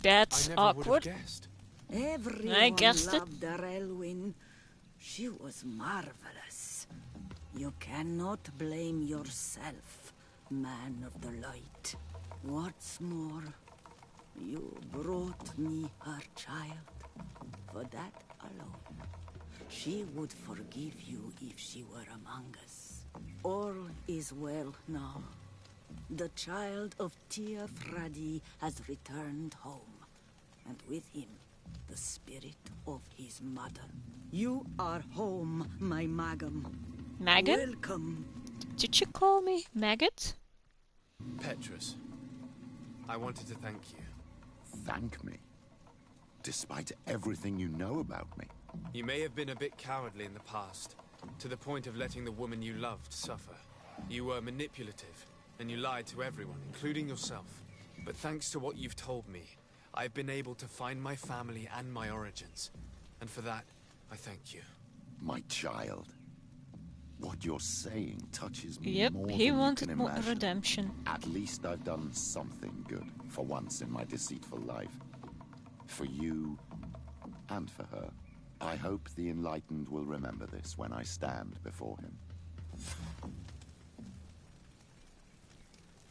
That's I never awkward. would have guessed. Everyone I guessed it. loved Arelwyn. She was marvelous. You cannot blame yourself, man of the light. What's more, you brought me her child. For that alone, she would forgive you if she were among us. All is well now. The child of Tia Fradi has returned home, and with him, the spirit of his mother. You are home, my Magam. Maggot? Welcome. Did you call me maggot? Petrus, I wanted to thank you. Thank me? Despite everything you know about me? You may have been a bit cowardly in the past, to the point of letting the woman you loved suffer. You were manipulative, and you lied to everyone, including yourself. But thanks to what you've told me, I've been able to find my family and my origins. And for that, I thank you. My child. What you're saying touches Yep, more he than wanted you can more imagine. redemption. At least I've done something good for once in my deceitful life. For you and for her. I hope the Enlightened will remember this when I stand before him.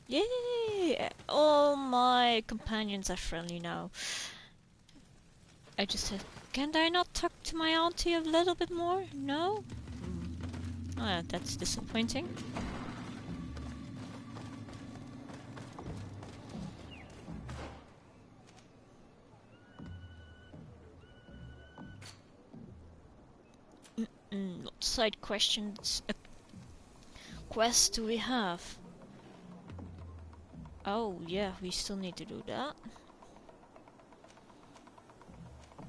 Yay! All my companions are friendly now. I just said, can't I not talk to my auntie a little bit more? No? Ah, that's disappointing. What side questions, quest do we have? Oh yeah, we still need to do that.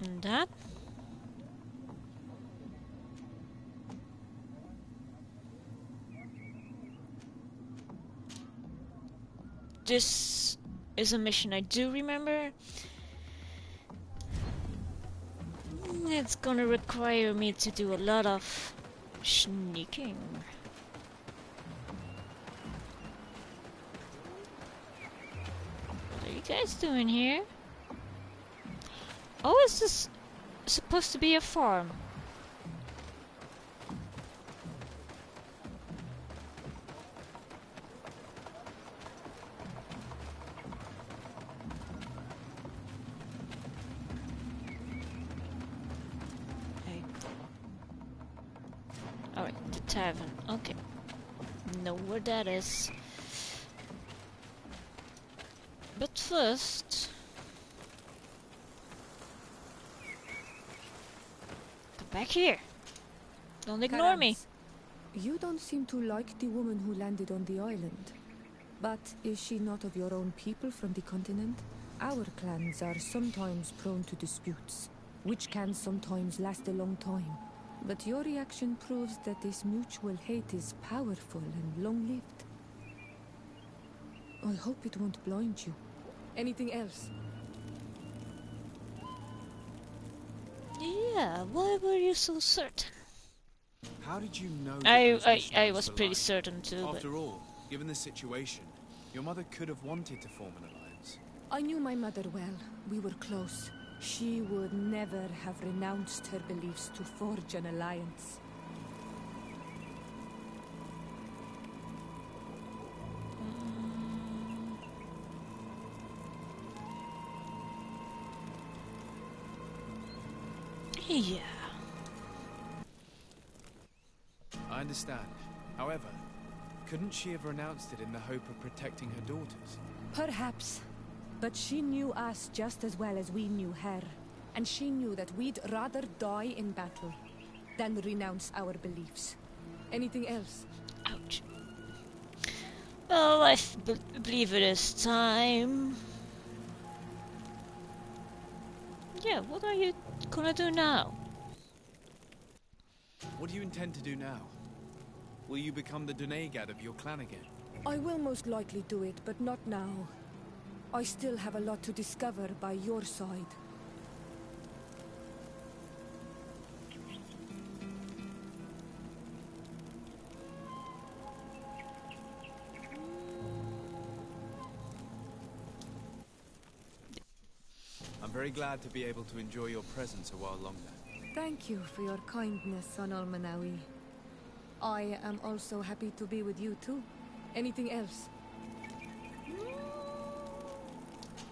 And that. This is a mission I do remember. It's gonna require me to do a lot of sneaking. What are you guys doing here? Oh, is this supposed to be a farm? Alright, the tavern. Okay. Know where that is. But first... come back here! Don't ignore me! You don't seem to like the woman who landed on the island. But is she not of your own people from the continent? Our clans are sometimes prone to disputes, which can sometimes last a long time. But your reaction proves that this mutual hate is powerful and long-lived. I hope it won't blind you. Anything else? Yeah, why were you so certain? How did you know that those I instruments was were pretty lying? certain too, but... After all, given the situation, your mother could have wanted to form an alliance. I knew my mother well. We were close. She would never have renounced her beliefs to forge an alliance. Yeah. I understand. However, couldn't she have renounced it in the hope of protecting her daughters? Perhaps. But she knew us just as well as we knew her. And she knew that we'd rather die in battle than renounce our beliefs. Anything else? Ouch. Well, I believe it is time. Yeah, what are you gonna do now? What do you intend to do now? Will you become the Doneigad of your clan again? I will most likely do it, but not now. I still have a lot to discover by your side. I'm very glad to be able to enjoy your presence a while longer. Thank you for your kindness on Almanawi. I am also happy to be with you too. Anything else?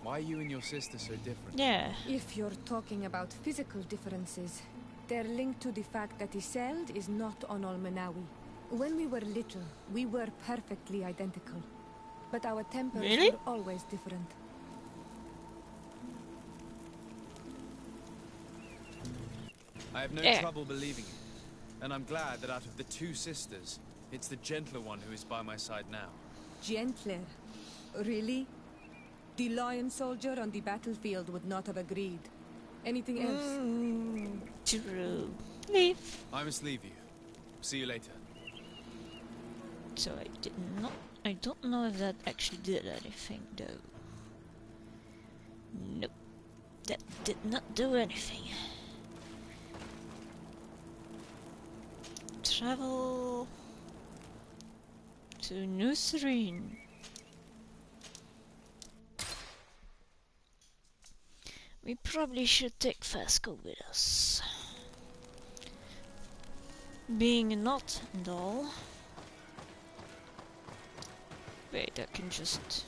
Why are you and your sister so different? Yeah. If you're talking about physical differences, they're linked to the fact that Iseult is not on Almanawi. When we were little, we were perfectly identical. But our tempers Really? were always different. I have no There. trouble believing it. And I'm glad that out of the two sisters, it's the gentler one who is by my side now. Gentler? Really? The lion soldier on the battlefield would not have agreed. Anything else? True. Leave. I must leave you. See you later. So I did not... I don't know if that actually did anything though. Nope. That did not do anything. Travel... To Nusrin. We probably should take Vasco with us. Being not and all. Wait, I can just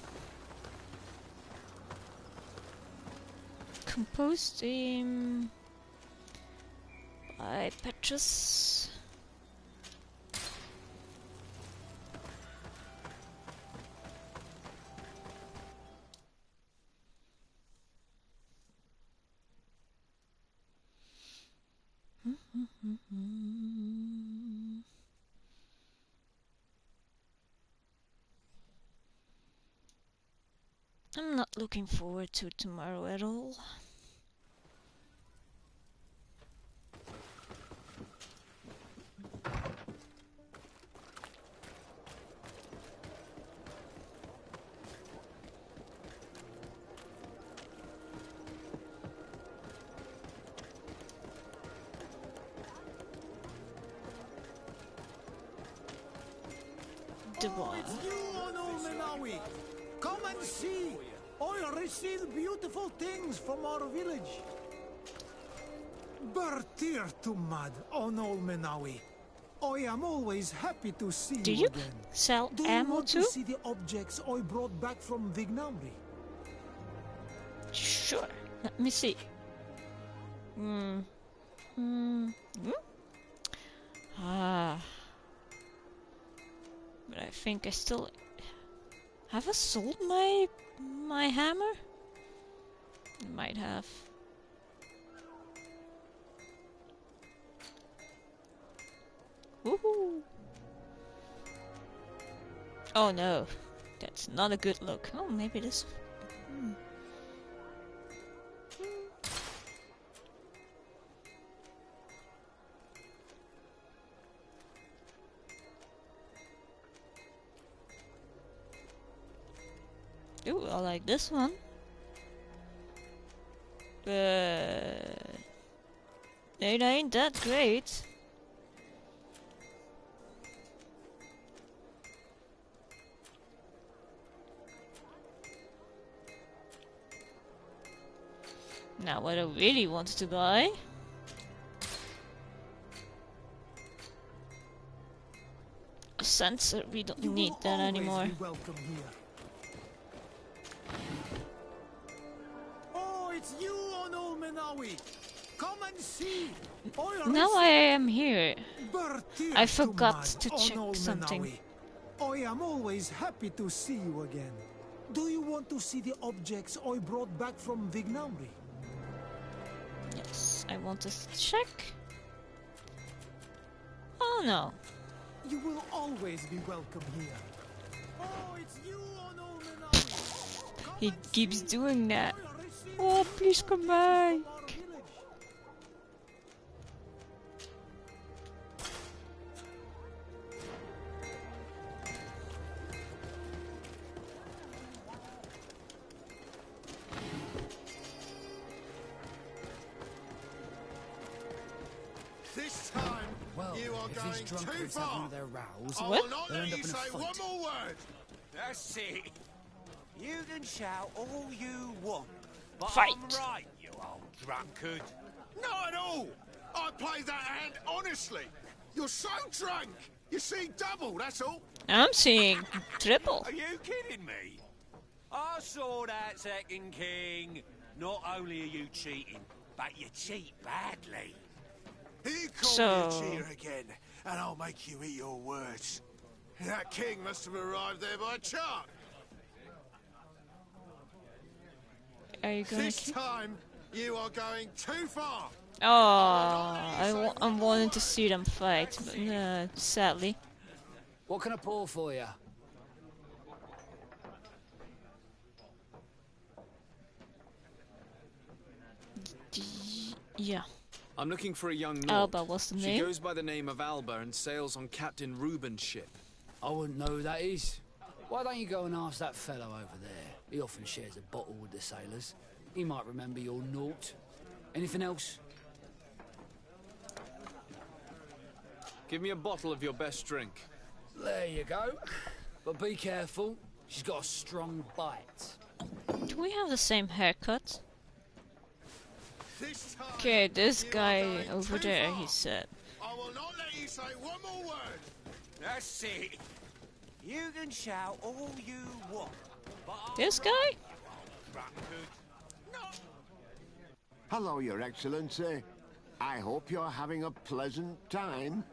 compose him by Petrus. I'm not looking forward to tomorrow at all. Come and see. I received beautiful things from our village. Bertir Tumad on Ol Menawi. I am always happy to see Do you you again. sell Do you ammo want too? to see the objects I brought back from Vignamri? Sure. Let me see. Ah. But I think I still have I sold my hammer? Might have. Woohoo! Oh no, that's not a good look. Oh, maybe this. Ooh, I like this one. But it ain't that great. Now what I really wanted to buy. A sensor, we don't need that anymore. Welcome here. Oh, it's you on Ol Menawi. Come and see. Now I am here. Bertir I forgot Tumad to on check Ol something. Menawi. I am always happy to see you again. Do you want to see the objects I brought back from Vignamri? Yes, I want to check. Oh no. You will always be welcome here. Oh, it's you on Ol Menawi. He keeps doing that. Oh, please come back. This time, you are if going these too drunkards have far. one of their rows, I What? will not they'll let end up you in a say fight. one more word. That's it. You can shout all you want, but Fight. I'm right, you old drunkard. Not at all. I played that hand honestly. You're so drunk. You see double, that's all. I'm seeing triple. Are you kidding me? I saw that, Second King. Not only are you cheating, but you cheat badly. You call So- me a cheater again, and I'll make you eat your words. That king must have arrived there by chance. Are you gonna This keep? time, you are going too far. Oh, I'm wanting to see them fight, but sadly. What can I pour for you? Yeah. I'm looking for a young Nord. Alba, what's the She name? goes by the name of Alba and sails on Captain Reuben's ship. I wouldn't know who that is. Why don't you go and ask that fellow over there? He often shares a bottle with the sailors. He might remember your naught. Anything else? Give me a bottle of your best drink. There you go. But be careful, she's got a strong bite. Do we have the same haircut? This time, Okay, this you are guy going over too there, far. he said. I will not let you say one more word. That's it. You can shout all you want. But This guy? Hello, Your Excellency. I hope you're having a pleasant time.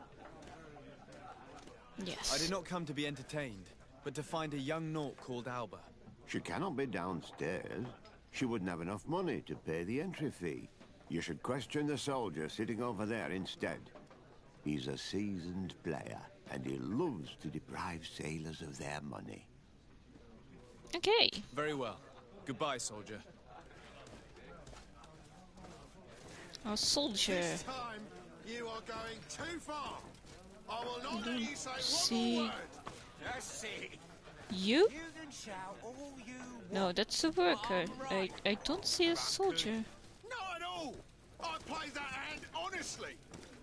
Yes. I did not come to be entertained, but to find a young Naut called Alba. She cannot be downstairs. She wouldn't have enough money to pay the entry fee. You should question the soldier sitting over there instead. He's a seasoned player, and he loves to deprive sailors of their money. Okay. Very well. Goodbye, soldier. A soldier. This time, you are going too far. I will not let you say See one more word. That's it. you? You can shout all you want. No, that's a worker. I don't see a soldier. Not at all. I played that hand honestly.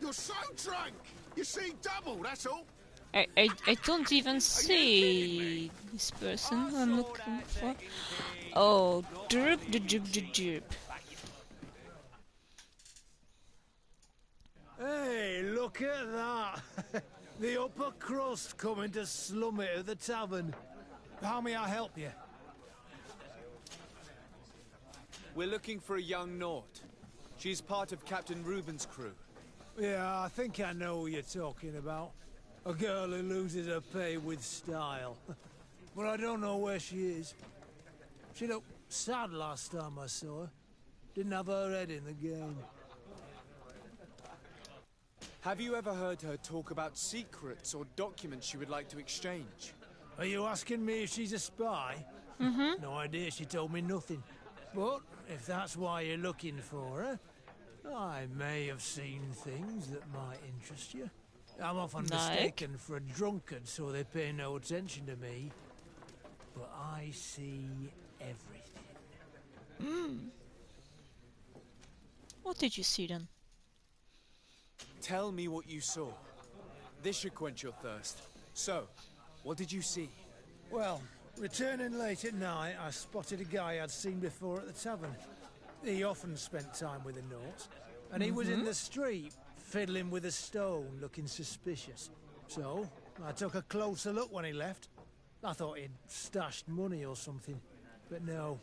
You're so drunk. You see double, that's all. I don't even see this person who I'm looking for. Oh, derp, derp. Hey, look at that! The upper crust coming to slum it at the tavern. How may I help you? We're looking for a young Naut. She's part of Captain Reuben's crew. Yeah, I think I know who you're talking about. A girl who loses her pay with style. But I don't know where she is. She looked sad last time I saw her. Didn't have her head in the game. Have you ever heard her talk about secrets or documents she would like to exchange? Are you asking me if she's a spy? Mm-hmm. No idea, she told me nothing. But if that's why you're looking for her, I may have seen things that might interest you. I'm often mistaken for a drunkard, so they pay no attention to me. But I see everything. What did you see then? Tell me what you saw. This should quench your thirst. So, what did you see? Well, returning late at night, I spotted a guy I'd seen before at the tavern. He often spent time with the Nauts, and he was in the street, fiddling with a stone, looking suspicious. So, I took a closer look when he left. I thought he'd stashed money or something, but no.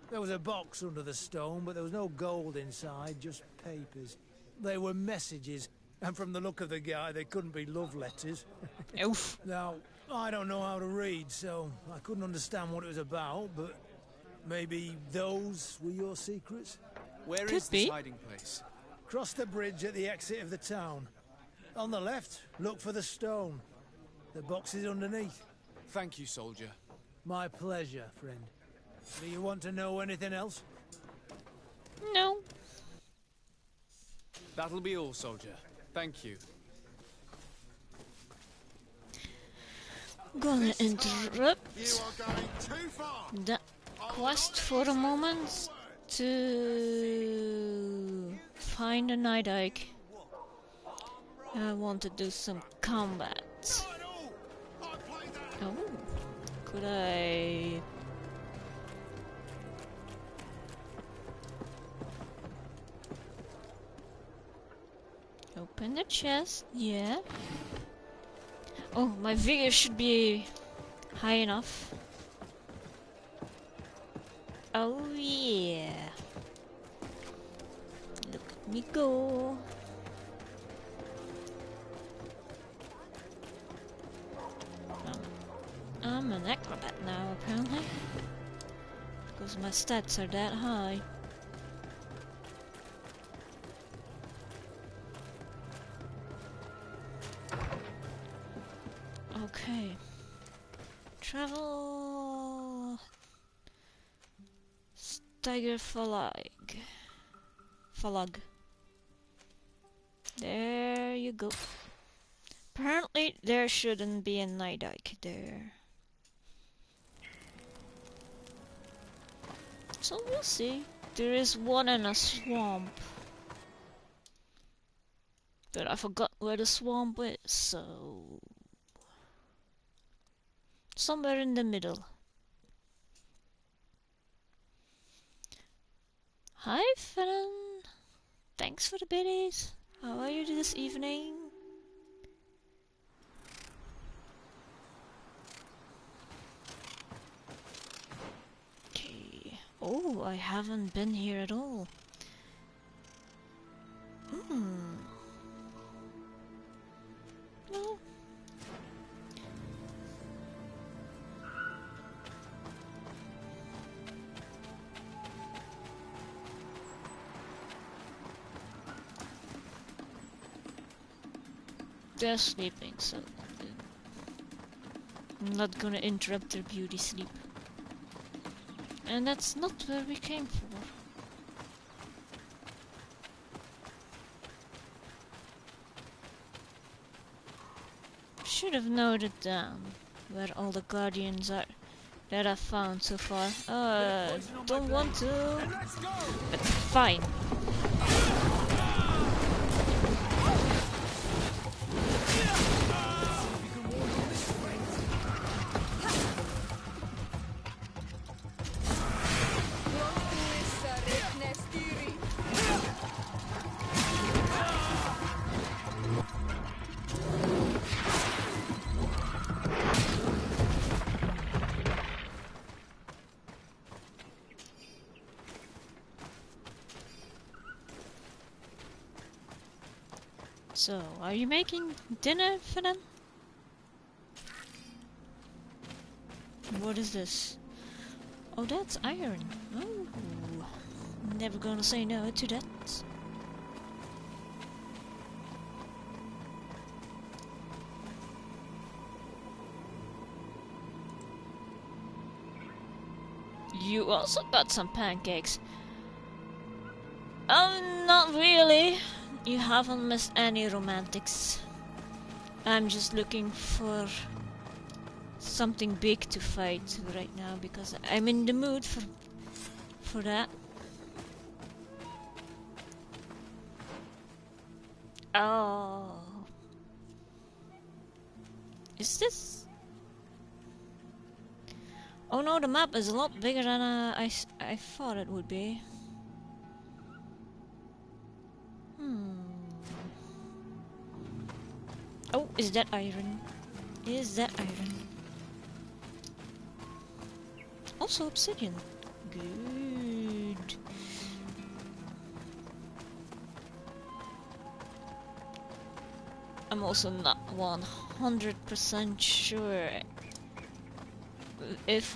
There was a box under the stone, but there was no gold inside, just papers. They were messages, and from the look of the guy, they couldn't be love letters. Oof. Now, I don't know how to read, so I couldn't understand what it was about, but maybe those were your secrets? Where is this hiding place? Cross the bridge at the exit of the town. On the left, look for the stone. The box is underneath. Thank you, soldier. My pleasure, friend. Do you want to know anything else? No. That'll be all, soldier. Thank you. Gonna interrupt You are going too far. the quest for a moment to find a Night Ike. I want to do some combat. Oh, could I? Open the chest, yeah. Oh, my vigor should be high enough. Oh yeah. Look at me go. I'm an acrobat now, apparently. Because my stats are that high. Okay. Travel... Steiger Falag. There you go. Apparently there shouldn't be a Night Ike there. So we'll see. There is one in a swamp. But I forgot where the swamp is, so... somewhere in the middle. Hi, Fenn. Thanks for the biddies. How are you this evening? Okay. Oh, I haven't been here at all. No. They're sleeping, so I'm not gonna interrupt their beauty sleep. And that's not where we came for. Should have noted down where all the guardians are that I've found so far. Don't want to, but fine. So, are you making dinner for them? What is this? Oh, that's iron. Oh, never gonna say no to that. You also got some pancakes. Not really. You haven't missed any romantics. I'm just looking for something big to fight right now because I'm in the mood for that. Oh. Is this? Oh no, the map is a lot bigger than I thought it would be. Oh, is that iron? Is that iron? Also obsidian. Good. I'm also not 100% sure if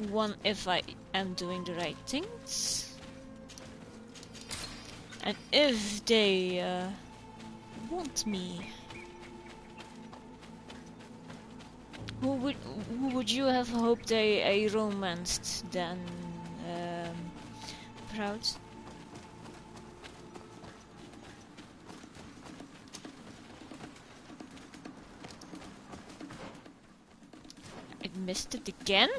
I am doing the right things. And if they want me. Who would you have hoped I romanced than Proud? I missed it again?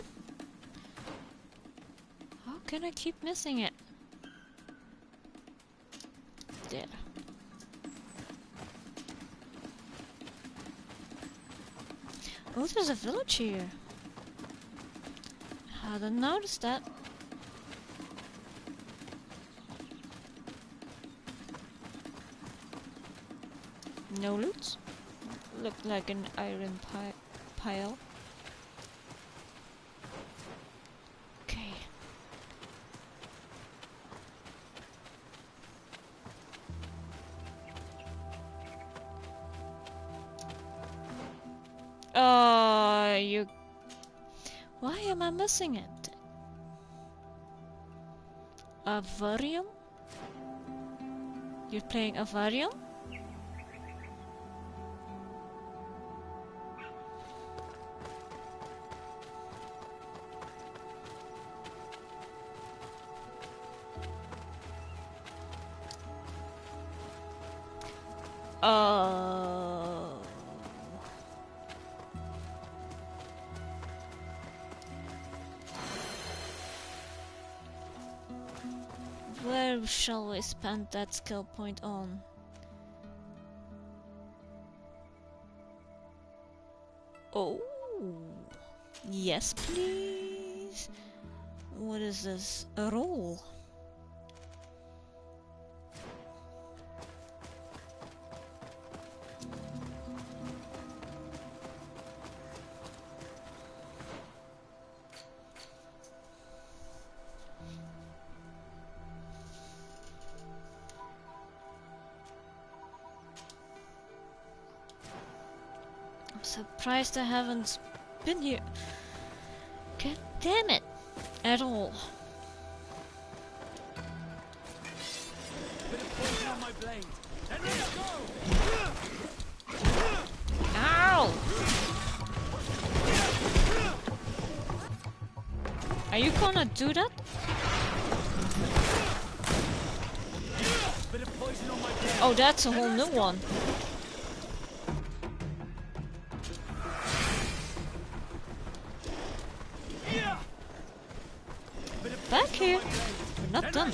How can I keep missing it? There. Oh, there's a village here. Hadn't noticed that. No loot? Looked like an iron pile. Okay. You... Why am I missing it? Avarium? You're playing Avarium? Where shall we spend that skill point on? Oh, Yes, please. What is this? A roll. I'm surprised I haven't been here. God damn it. At all. Ow! Are you gonna do that? Oh, that's a whole new one. Back here. We're not done.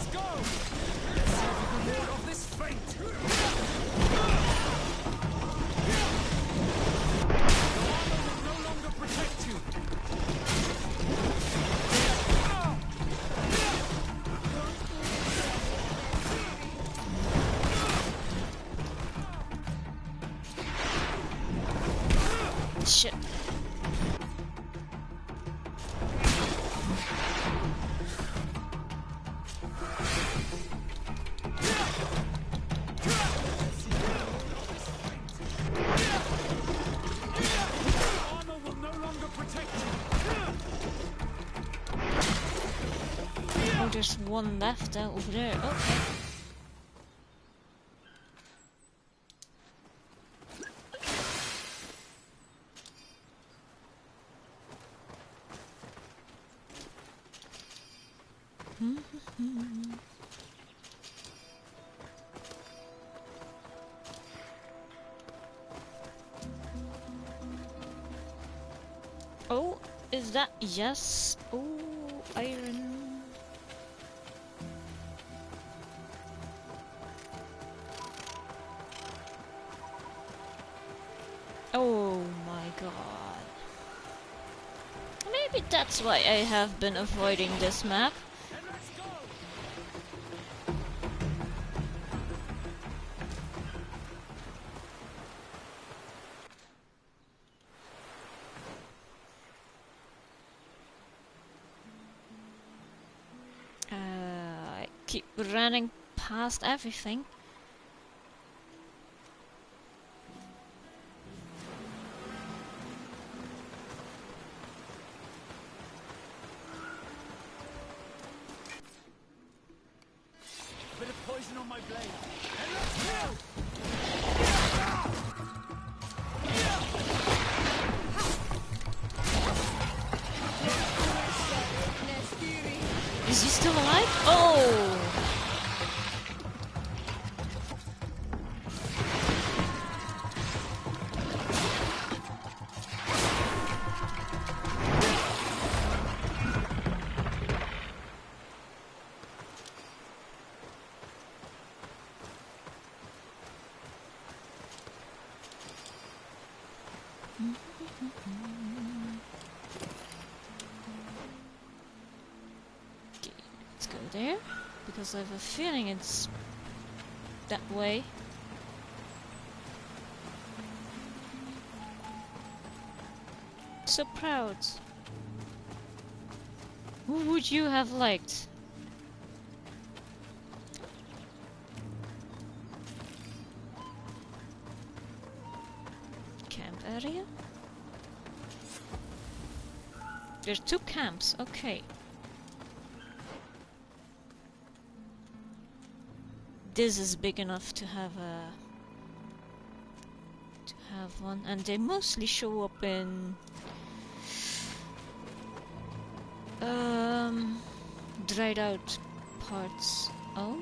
Shit. Oh, there's one left over there. Okay. Oh, is that yes? Oh, iron. Oh my god. Maybe that's why I have been avoiding this map. I keep running past everything. Bit of poison on my blade. And let's go! Is he still alive? Oh! Let's go there, because I have a feeling it's that way. So proud. Who would you have liked? Camp area? There's 2 camps, okay. This is big enough to have one, and they mostly show up in dried out parts. Oh,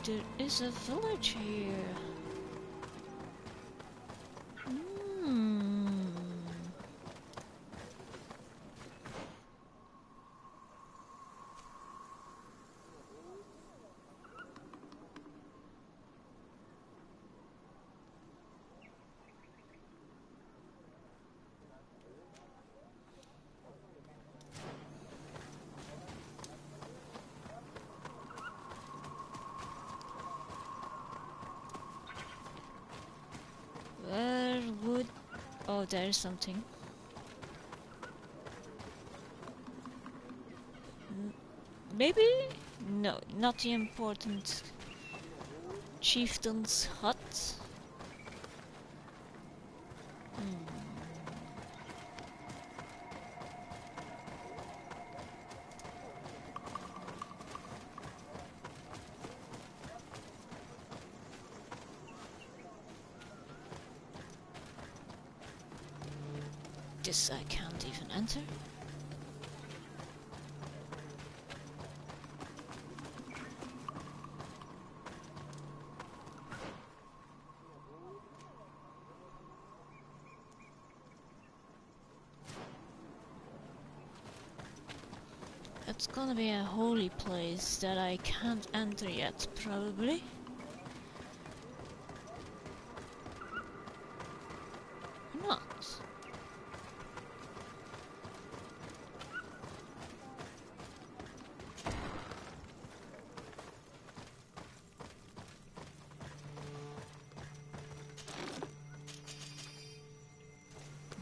there is a village here. there is something. Maybe? No, not the important chieftain's hut. This I can't even enter. It's gonna be a holy place that I can't enter yet, probably. Or not.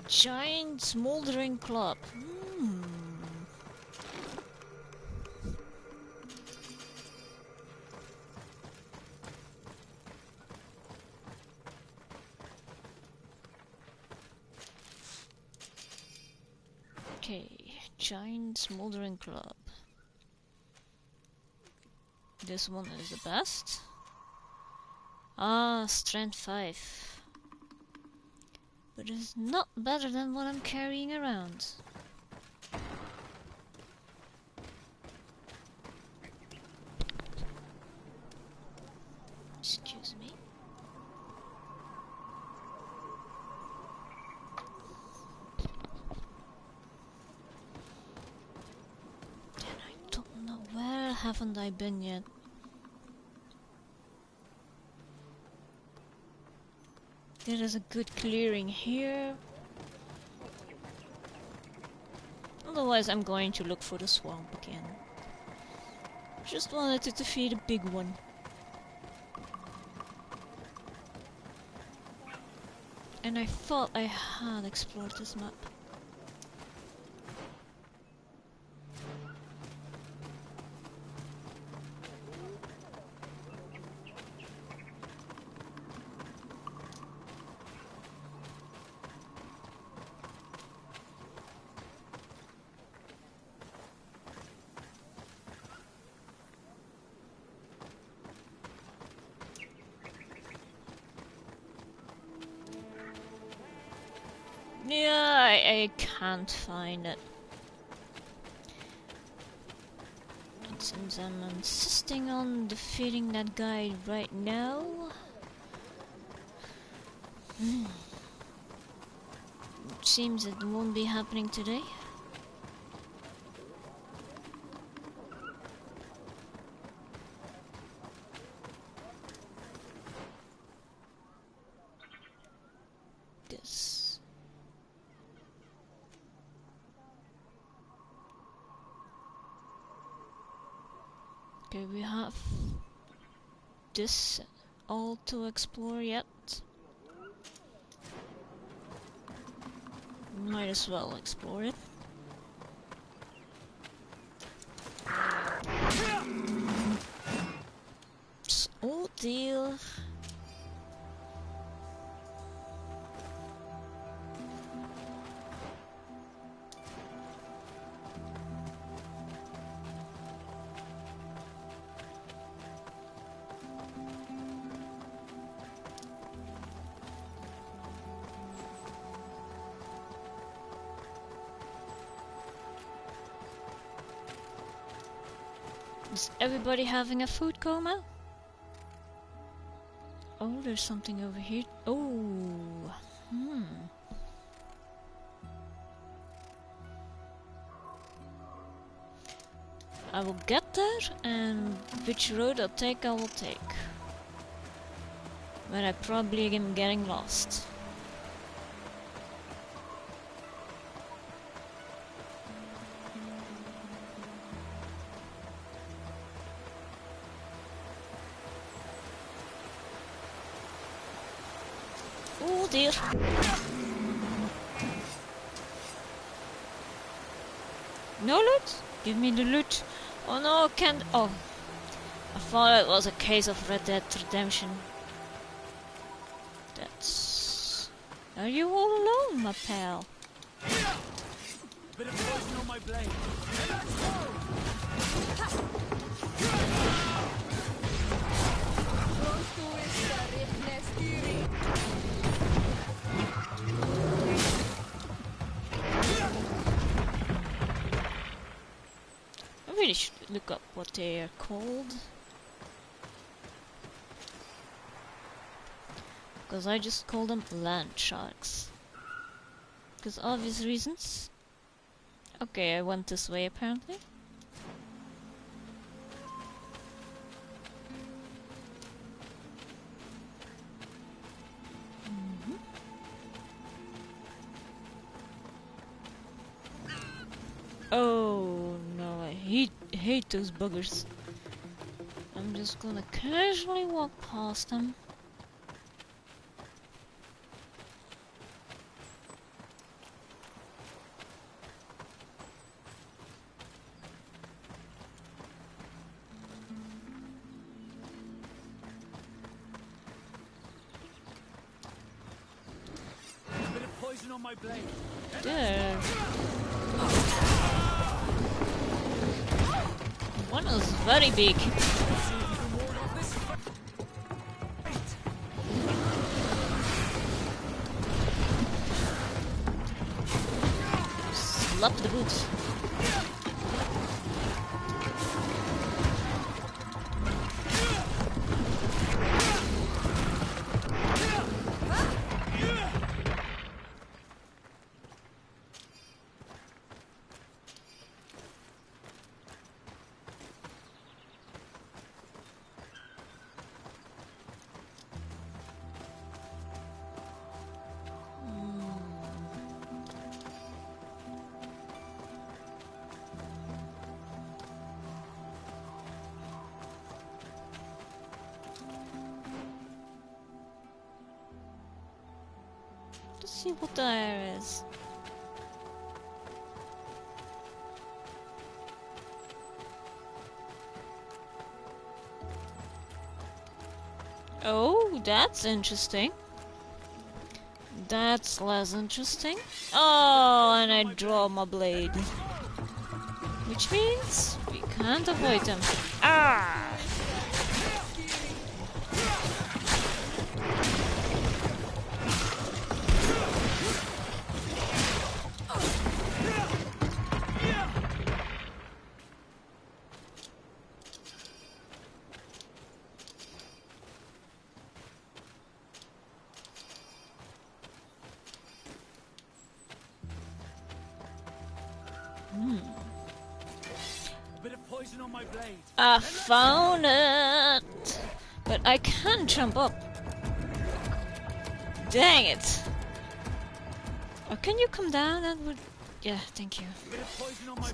Giant smoldering club. Okay, giant smoldering club. This one is the best. Ah, strength 5. But it's not better than what I'm carrying around. Excuse me. And I don't know, where haven't I been yet? There is a good clearing here. Otherwise I'm going to look for the swamp again. Just wanted to defeat a big one. And I thought I had explored this map. Yeah, I can't find it. And since I'm insisting on defeating that guy right now... it seems it won't be happening today. This... Okay, we have this all to explore yet. Might as well explore it. Oh dear. Is everybody having a food coma? Oh, there's something over here. Oh, I will get there, and which road I'll take, I will take. But I probably am getting lost. Oh dear. No loot? Give me the loot. Oh no, can't. Oh. I thought it was a case of Red Dead Redemption. That's... Are you all alone, my pal? Bit of poison on my blade. Let's go! I really should look up what they are called. Because I just call them land sharks. Because obvious reasons. Okay, I went this way apparently. Oh no, I hate those buggers. I'm just gonna casually walk past them. A bit of poison on my blade. There. One is very big. Slap the boots. Let's see what there is. Oh, that's interesting. That's less interesting. Oh, and I draw my blade. Which means we can't avoid them. Ah! I found it! But I can't jump up. Dang it! Or can you come down? That would... Yeah, thank you.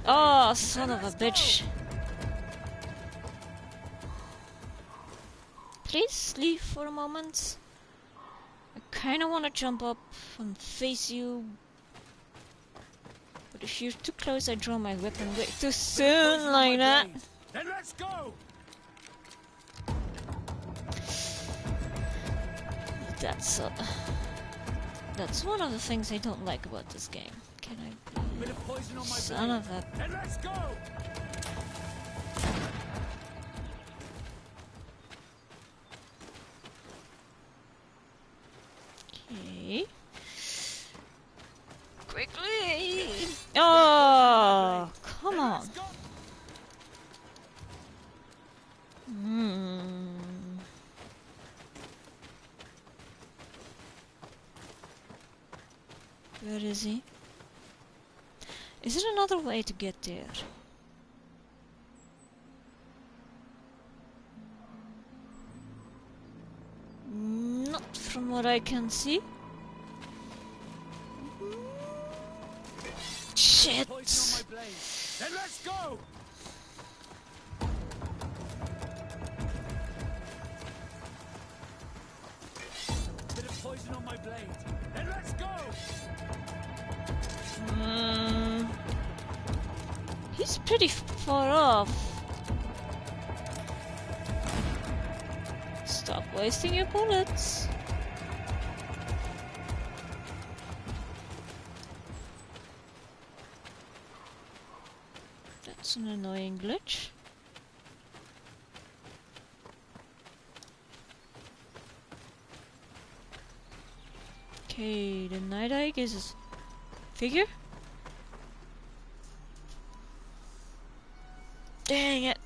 Oh, son of a bitch. Please leave for a moment. I kinda wanna jump up and face you. But if you're too close, I draw my weapon way too soon like that. Then let's go. That's one of the things I don't like about this game. Can I please? Son of a... Then let's go. Okay. Quickly! Oh, come on. Where is he? Is there another way to get there? Not from what I can see. Shit! Then let's go. Bit of poison on my blade. Then let's go. It's pretty far off. Stop wasting your bullets. That's an annoying glitch. Okay, the Night Hike is a figure? Dang it!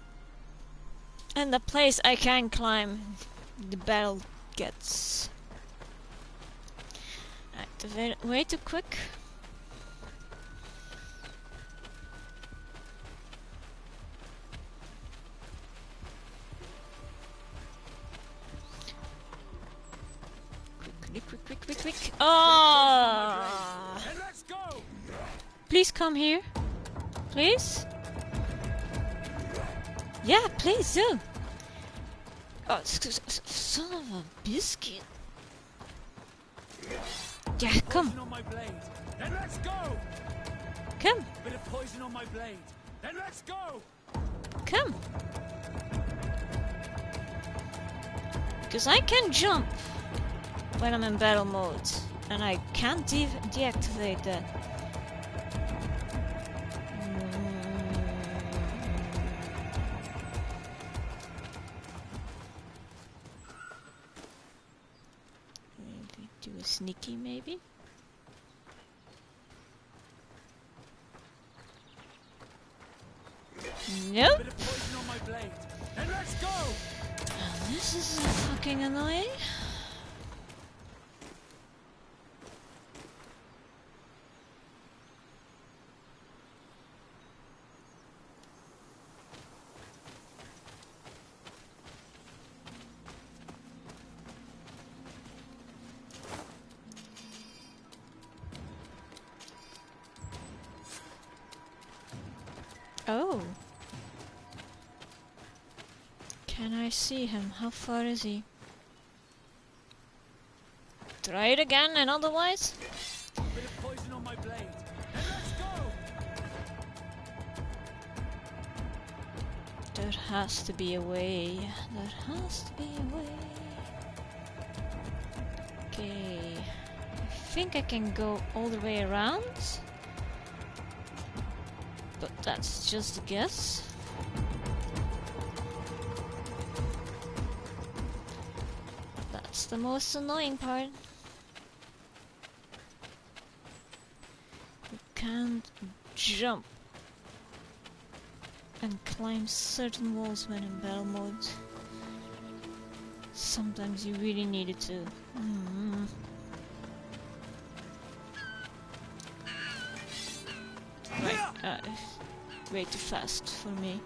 And the place I can climb, the battle gets activated way too quick. Quick. Oh! Please come here. Please? Yeah, please do. Oh, son of a biscuit. Yeah, come. Then let's go. Come. Bit of poison on my blade. Then let's go. Come. Because I can jump when I'm in battle mode, and I can't deactivate that. Maybe do a sneaky, maybe. Nope. Bit of poison on my blade. Then let's go. Oh, this is fucking annoying. Oh. Can I see him? How far is he? Try it again and otherwise? Bit of poison on my blade. Then let's go. There has to be a way. There has to be a way. Okay. I think I can go all the way around. But that's just a guess. That's the most annoying part. You can't jump and climb certain walls when in battle mode. Sometimes you really need it to. Right, way too fast for me.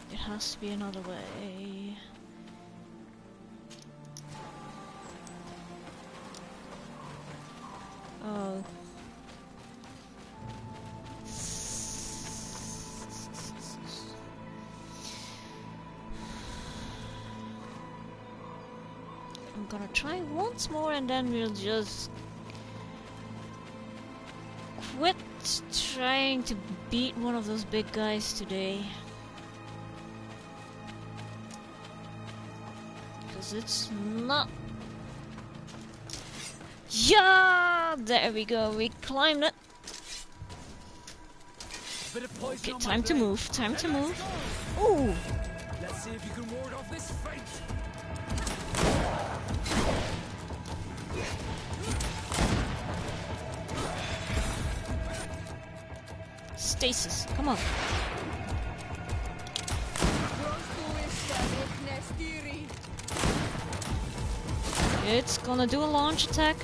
There has to be another way. Oh. I'm gonna try once more and then we'll just quit trying to beat one of those big guys today. Because it's not... Yeah! There we go, we climbed it. Okay, time to move, time to move. Ooh! Let's see if you can ward off this fate. Stasis, come on. It's gonna do a launch attack.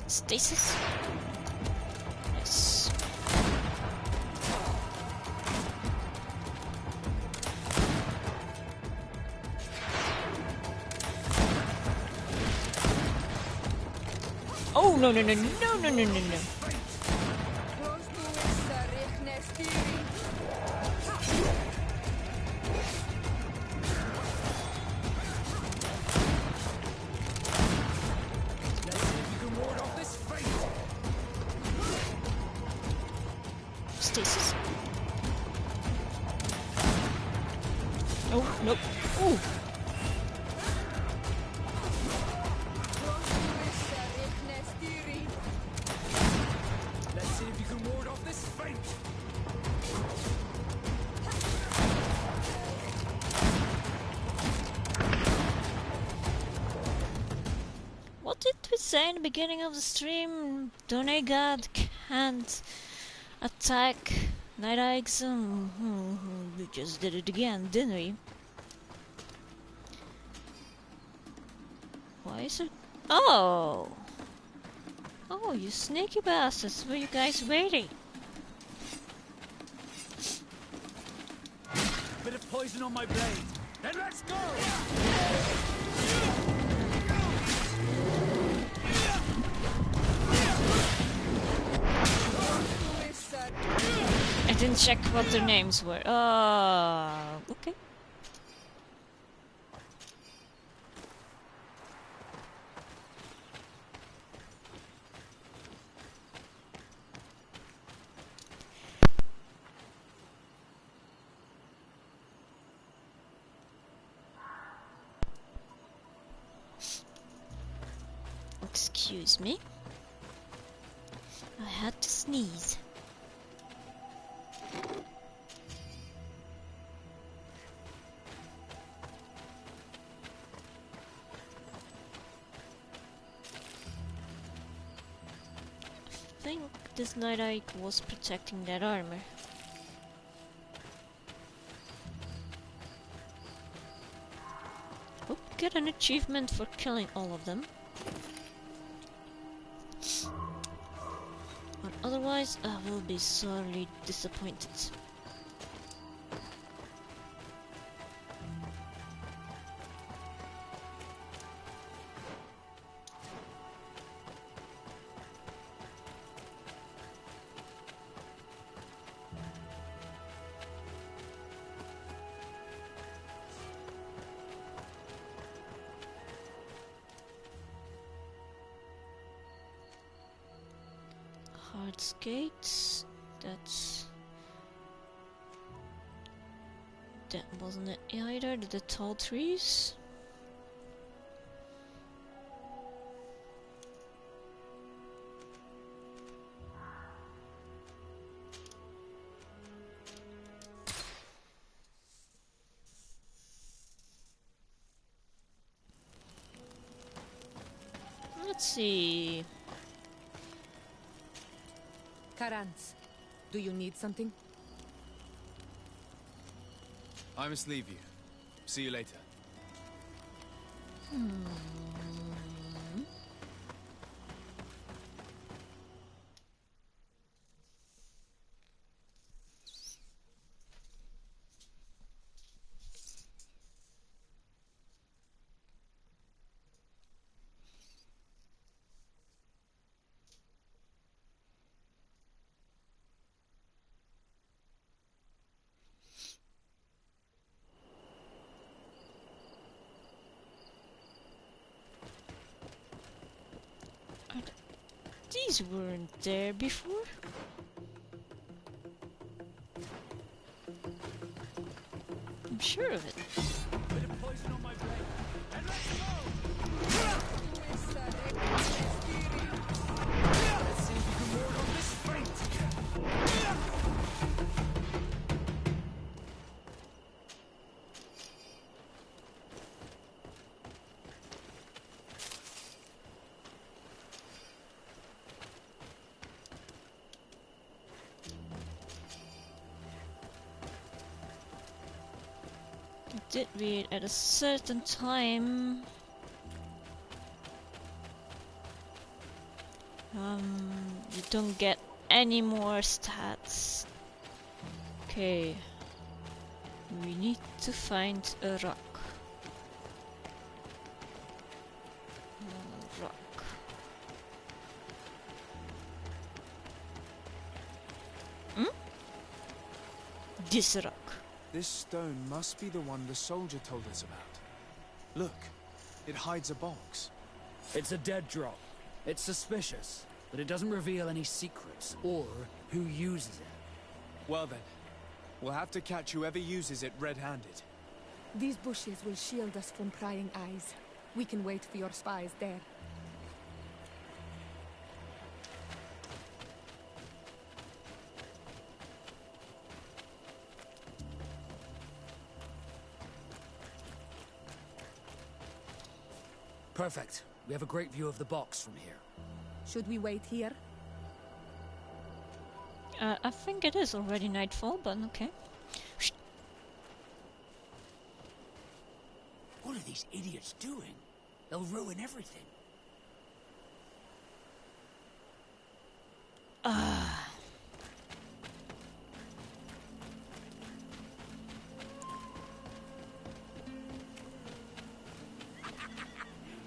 Stasis. Yes. Oh no. Jesus. Oh, nope. Ooh. Let's see if you can ward off this feint. What did we say in the beginning of the stream? Donegad can't attack Night Eggs. We just did it again, didn't we? Why is it? Oh! Oh, you sneaky bastards! Were you guys waiting? Bit of poison on my blade. Then let's go! I didn't check what their names were. Okay. Excuse me. I had to sneeze. I think this Night Eye was protecting that armor. Hope we get an achievement for killing all of them. But otherwise, I will be sorely disappointed. Heart's Gates. That wasn't it either. The tall trees. Let's see. Karans, do you need something? I must leave you. See you later. These weren't there before. I'm sure of it. Bit of poison on my blade. And let's go! Let's see if you can ward off this feint. Did read at a certain time. You don't get any more stats. Okay. We need to find a rock. Rock. This rock. This stone must be the one the soldier told us about. Look, it hides a box. It's a dead drop. It's suspicious, but it doesn't reveal any secrets or who uses it. Well then, we'll have to catch whoever uses it red-handed. These bushes will shield us from prying eyes. We can wait for your spies there. Perfect. We have a great view of the box from here. Should we wait here? I think it is already nightfall, but okay. What are these idiots doing? They'll ruin everything.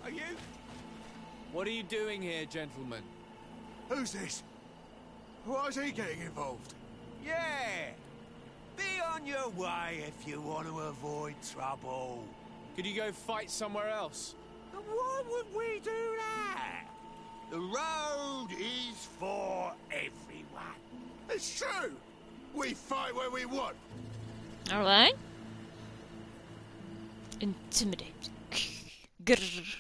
Are you? What are you doing here, gentlemen? Who's this? Why is he getting involved? Yeah! Be on your way if you want to avoid trouble. Could you go fight somewhere else? Why would we do that? The road is for everyone. It's true! We fight where we want. Alright. Intimidate. Grrr.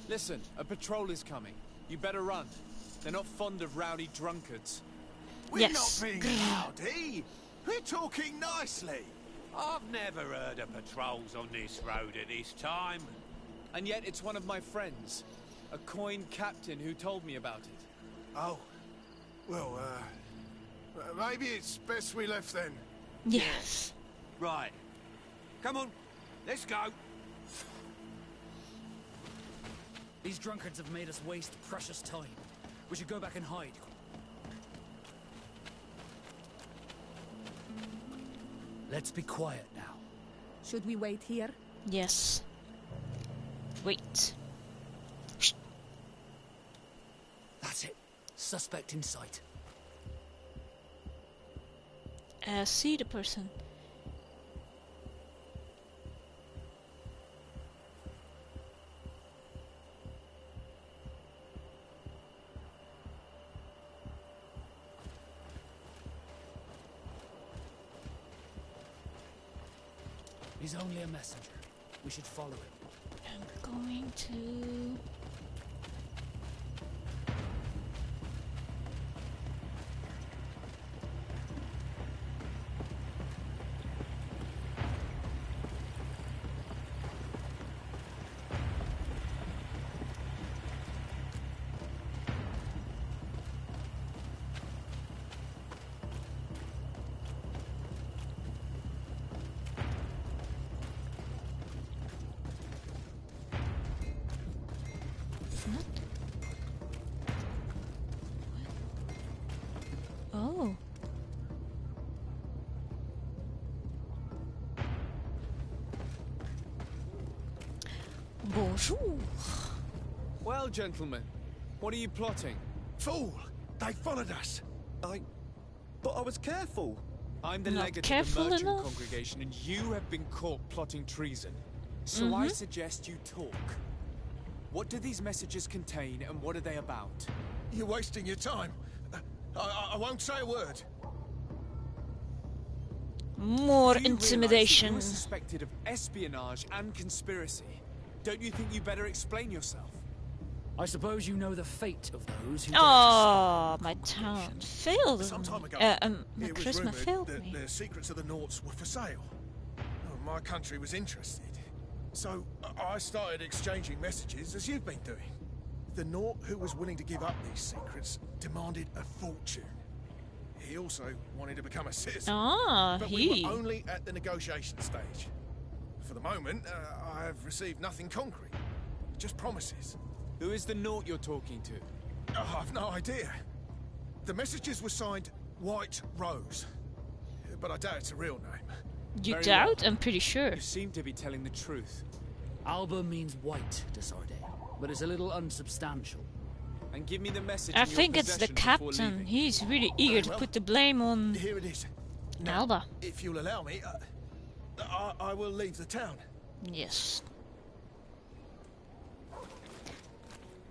Listen, a patrol is coming. You better run. They're not fond of rowdy drunkards. We're Yes. not being rowdy. We're talking nicely. I've never heard of patrols on this road at this time. And yet it's one of my friends. A coined captain who told me about it. Oh. Well, maybe it's best we left then. Yes. Right. Come on, let's go. These drunkards have made us waste precious time. We should go back and hide. Let's be quiet now. Should we wait here? Yes. Wait. That's it. Suspect in sight. See the person. He's only a messenger. We should follow him. I'm going to... Oh. Bonjour. Well, gentlemen, what are you plotting? Fool! They followed us. But I was careful. I'm the Not legate of the careful merchant enough? congregation, and you have been caught plotting treason. So I suggest you talk. What do these messages contain, and what are they about? You're wasting your time. I won't say a word. More Do you realize that intimidation. you're suspected of espionage and conspiracy. Don't you think you better explain yourself? I suppose you know the fate of those who... Oh, my town failed. Some time ago, My it was charisma rumoured failed that me. the secrets of the Nauts were for sale. My country was interested. So I started exchanging messages as you've been doing. The Naut who was willing to give up these secrets demanded a fortune. He also wanted to become a citizen. But we were only at the negotiation stage. For the moment, I have received nothing concrete. Just promises. Who is the Naut you're talking to? I've no idea. The messages were signed White Rose. But I doubt it's a real name. You Very doubt? well. I'm pretty sure. You seem to be telling the truth. Alba means white, Desarde, but it's a little unsubstantial. And give me the message I in your think it's the possession before captain. leaving. He's really eager to well. put the blame on Here it is. Now, Alba. if you'll allow me, I will leave the town. Yes.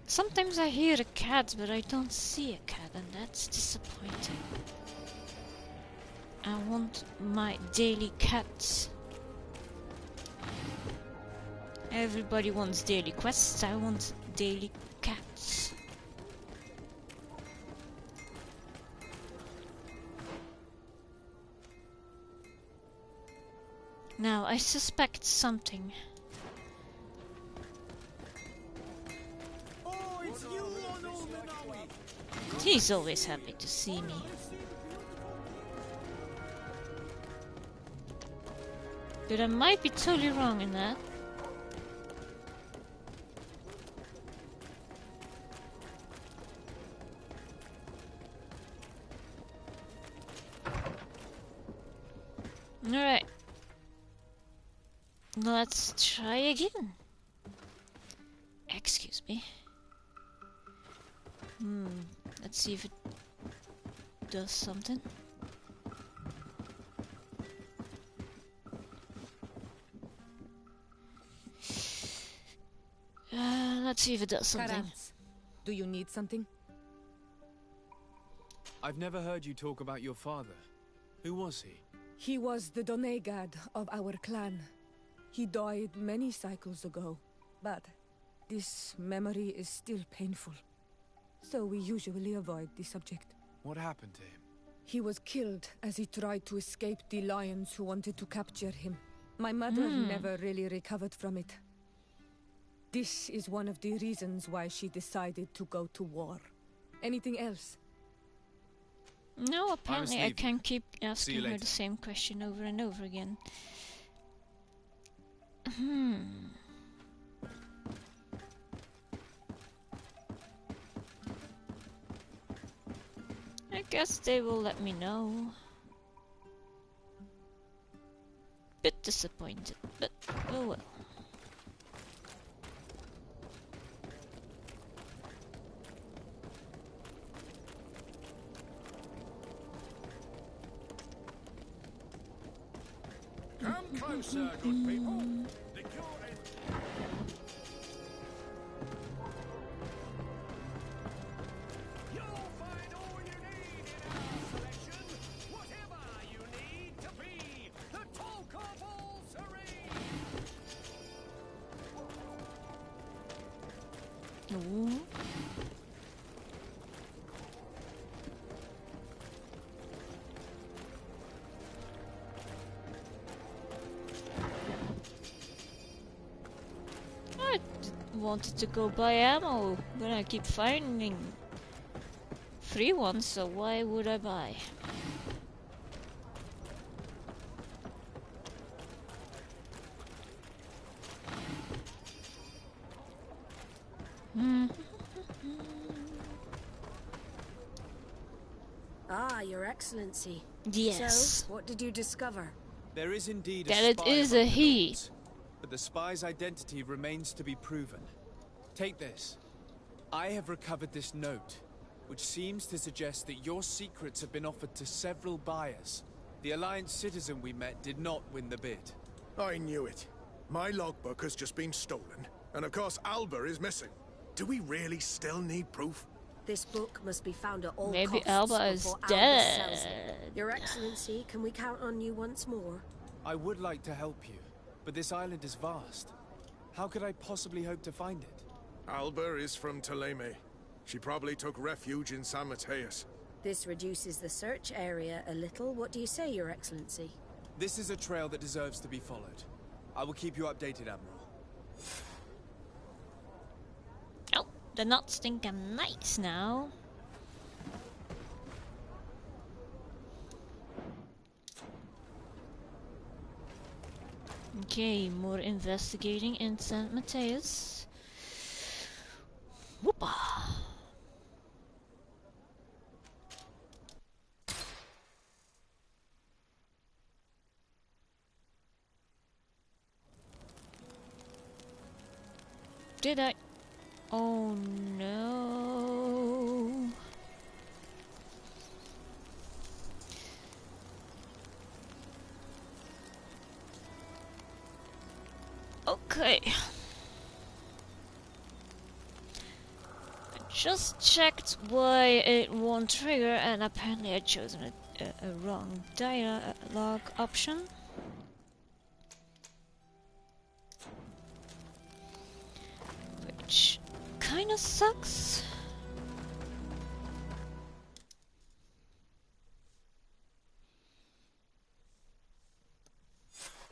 Sometimes I hear a cat, but I don't see a cat, and that's disappointing. I want my daily cats. Everybody wants daily quests, I want daily cats. Now, I suspect something. He's always happy to see me. But I might be totally wrong in that. Alright. Let's try again. Excuse me. Let's see if it does something. Let's see if it does something. Karans, do you need something? I've never heard you talk about your father. Who was he? He was the Donegad of our clan. He died many cycles ago, but this memory is still painful. So we usually avoid the subject. What happened to him? He was killed as he tried to escape the lions who wanted to capture him. My mother never really recovered from it. This is one of the reasons why she decided to go to war. Anything else? No, apparently I can't keep asking her the same question over and over again. I guess they will let me know. Bit disappointed, but oh well. Come closer, good people. The cure is... You'll find all you need in our selection. Whatever you need to be the talk of all serene. Ooh. Wanted to go buy ammo, but I keep finding free ones, so why would I buy? Ah, Your Excellency. Yes. So, what did you discover? There is indeed That a it spy is among a the he. Nords, but the spy's identity remains to be proven. Take this. I have recovered this note, which seems to suggest that your secrets have been offered to several buyers. The Alliance citizen we met did not win the bid. I knew it. My logbook has just been stolen, and of course Alba is missing. Do we really still need proof? This book must be found at all Maybe costs Alba is before Alba dead. sells it. Your Excellency, can we count on you once more? I would like to help you, but this island is vast. How could I possibly hope to find it? Alba is from Thélème. She probably took refuge in San Mateus. This reduces the search area a little. What do you say, Your Excellency? This is a trail that deserves to be followed. I will keep you updated, Admiral. Oh, they're not stinking nice now. Okay, more investigating in St. Mateus. Whoopa! Did I? Oh no. Okay. I just checked why it won't trigger, and apparently I'd chosen a wrong dialogue option. Which kinda sucks.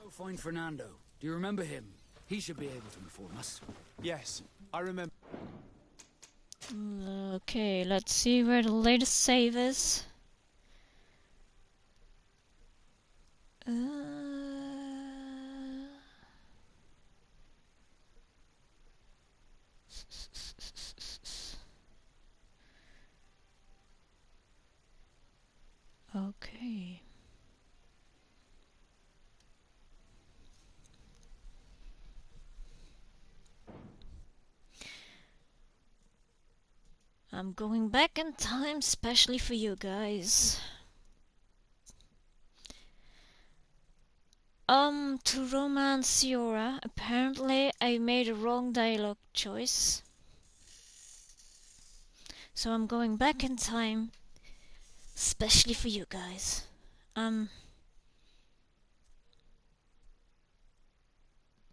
Go find Fernando. Do you remember him? He should be able to inform us. Yes, I remember. Okay, let's see where the latest save is. Okay. I'm going back in time especially for you guys. To romance Siora, apparently I made a wrong dialogue choice. So I'm going back in time especially for you guys.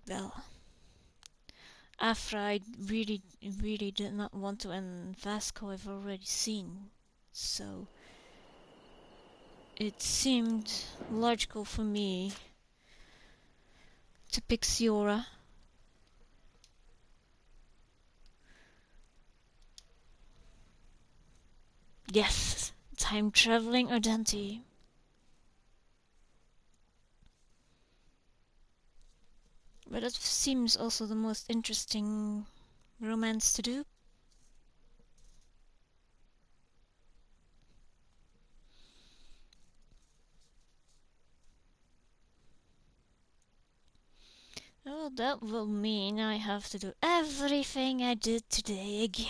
Well, after I really did not want to end Vasco, I've already seen, so it seemed logical for me to pick Siora. Yes, time traveling identity. But that seems also the most interesting romance to do. Oh, that will mean I have to do everything I did today again.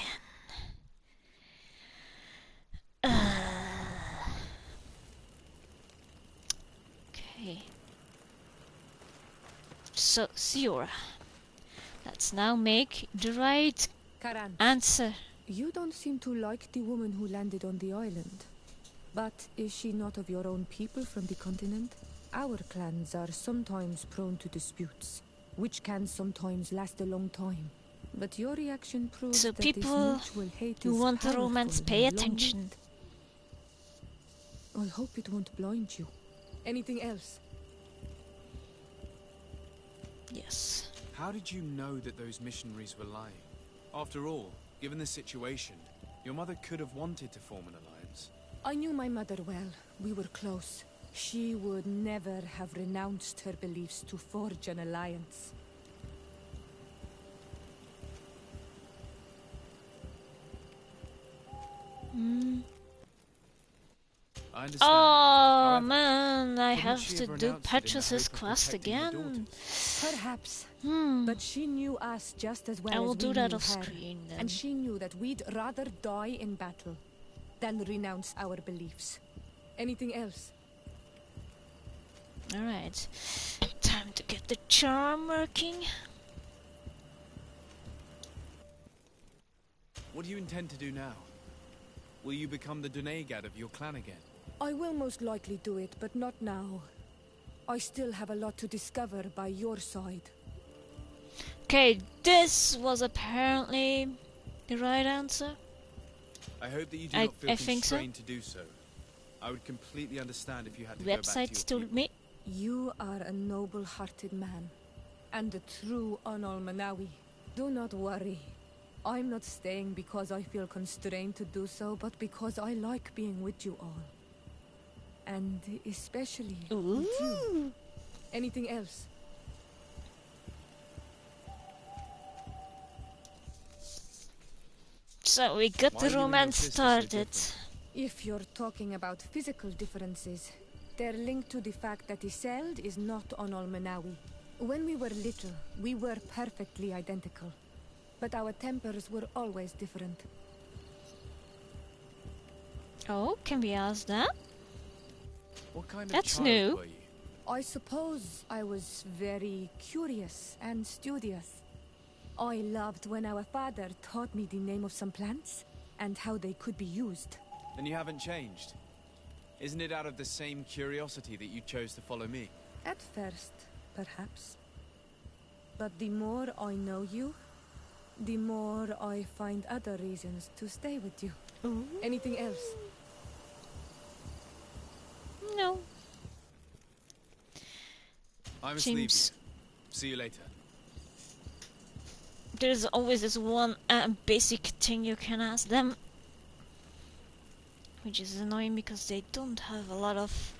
Okay. So, Siora, let's now make the right Karan, answer. you don't seem to like the woman who landed on the island. But is she not of your own people from the continent? Our clans are sometimes prone to disputes, which can sometimes last a long time. But your reaction proves So that people this mutual hate who is want the powerful romance, and pay long-lived. attention. I hope it won't blind you. Anything else? Yes. How did you know that those missionaries were lying? After all, given the situation, your mother could have wanted to form an alliance. I knew my mother well. We were close. She would never have renounced her beliefs to forge an alliance. I understand. Oh However, man, I couldn't have she to have do renounced it in the Petrus's hope of quest protecting her again. Perhaps. But she knew us just as well I will as we do that knew off her. screen then. And she knew that we'd rather die in battle than renounce our beliefs. Anything else? Alright. Time to get the charm working. What do you intend to do now? Will you become the Doneigad of your clan again? I will most likely do it, but not now. I still have a lot to discover by your side. Okay, this was apparently the right answer. I hope that you do not feel I think so. constrained to do so. I would completely understand if you had to go back to Website your told people. me. You are a noble-hearted man, and a true Onol Manawi. Do not worry. I'm not staying because I feel constrained to do so, but because I like being with you all. And especially with you. Anything else? So we got Why the are you and your romance sister so started. different? If you're talking about physical differences, they're linked to the fact that Iseld is not Onol Manawi. When we were little, we were perfectly identical. But our tempers were always different. Oh, can we ask that? What kind of That's child new. were you? I suppose I was very curious and studious. I loved when our father taught me the name of some plants and how they could be used. And you haven't changed? Isn't it out of the same curiosity that you chose to follow me? At first, perhaps. But the more I know you, the more I find other reasons to stay with you. Ooh. Anything else? No. I must leave you. See you later. There's always this one basic thing you can ask them, which is annoying because they don't have a lot of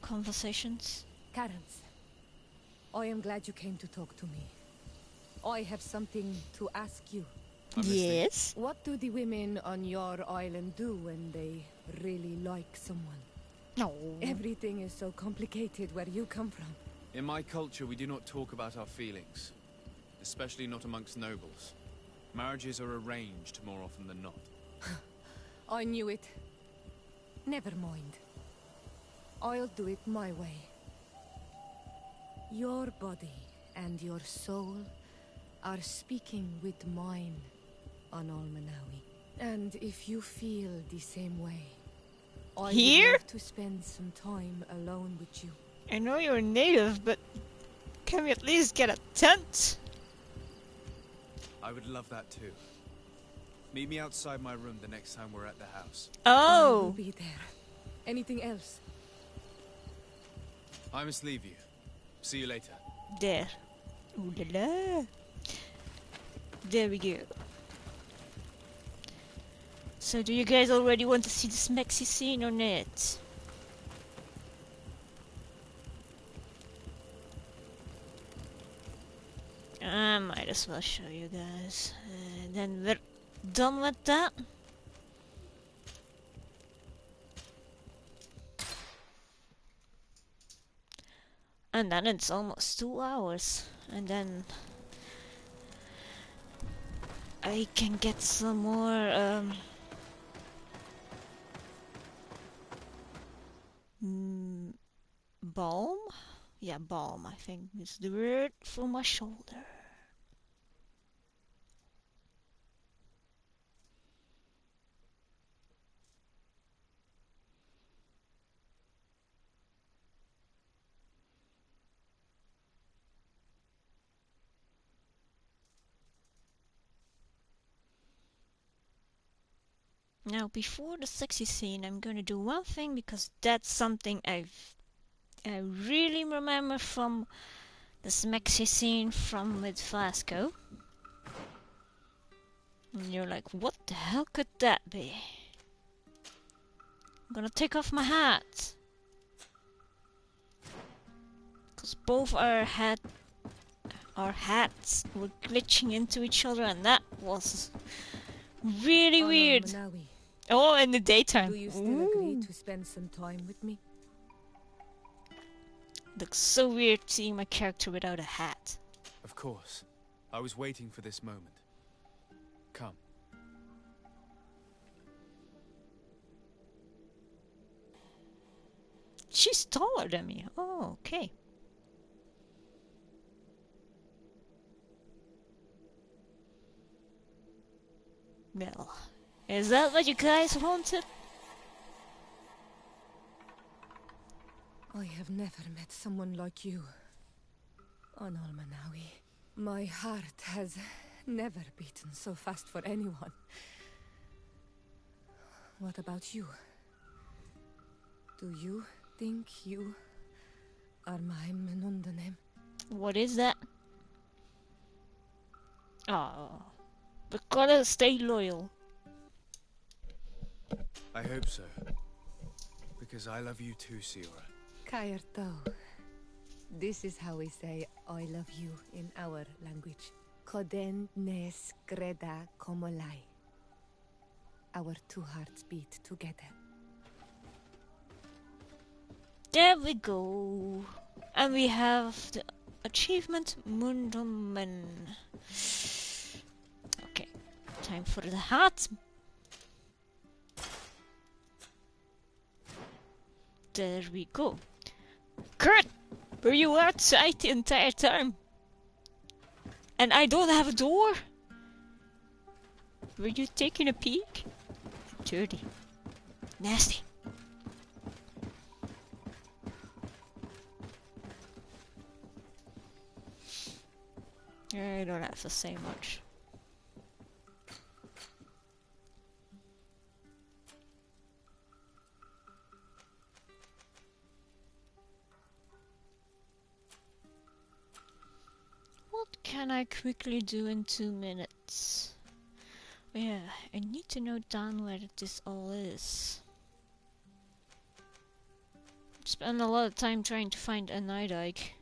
conversations. Terence, I am glad you came to talk to me. I have something to ask you. Yes? What do the women on your island do when they really like someone? No. Everything is so complicated where you come from. In my culture, we do not talk about our feelings. Especially not amongst nobles. Marriages are arranged more often than not. I knew it. Never mind. I'll do it my way. Your body and your soul are speaking with mine on Almanawi. And if you feel the same way, I would love to spend some time alone with you. I know you're native, but can we at least get a tent? I would love that too. Meet me outside my room the next time we're at the house. I will Oh! be there. Anything else? I must leave you. See you later. There. Ooh la la. There we go. So do you guys already want to see this maxi scene or not? I might as well show you guys. Then we're done with that. And then it's almost 2 hours. And then I can get some more balm? Yeah, balm, I think is the word for my shoulder. Now, before the sexy scene, I'm gonna do one thing because that's something I really remember from the sexy scene from with Flasco. And you're like, what the hell could that be? I'm gonna take off my hat. Because both our hats were glitching into each other and that was really weird. Manawi, Oh, in the daytime. do you still agree to spend some time with me? Looks so weird seeing my character without a hat. Of course. I was waiting for this moment. Come. She's taller than me. Oh, okay. Well, is that what you guys wanted? I have never met someone like you on Almanawi. My heart has never beaten so fast for anyone. What about you? Do you think you are my Menundanem? What is that? Oh, we gotta stay loyal. I hope so. Because I love you too, Siora. Kaerto. This is how we say I love you in our language. Koden nes greda komolai. Our two hearts beat together. There we go. And we have the achievement Mundomen. Okay, time for the hat. There we go. Kurt, were you outside the entire time? And I don't have a door? Were you taking a peek? Dirty. Nasty. I don't have to say much. What can I quickly do in 2 minutes? Yeah, I need to know down where this all is. Spend a lot of time trying to find a Night Ike.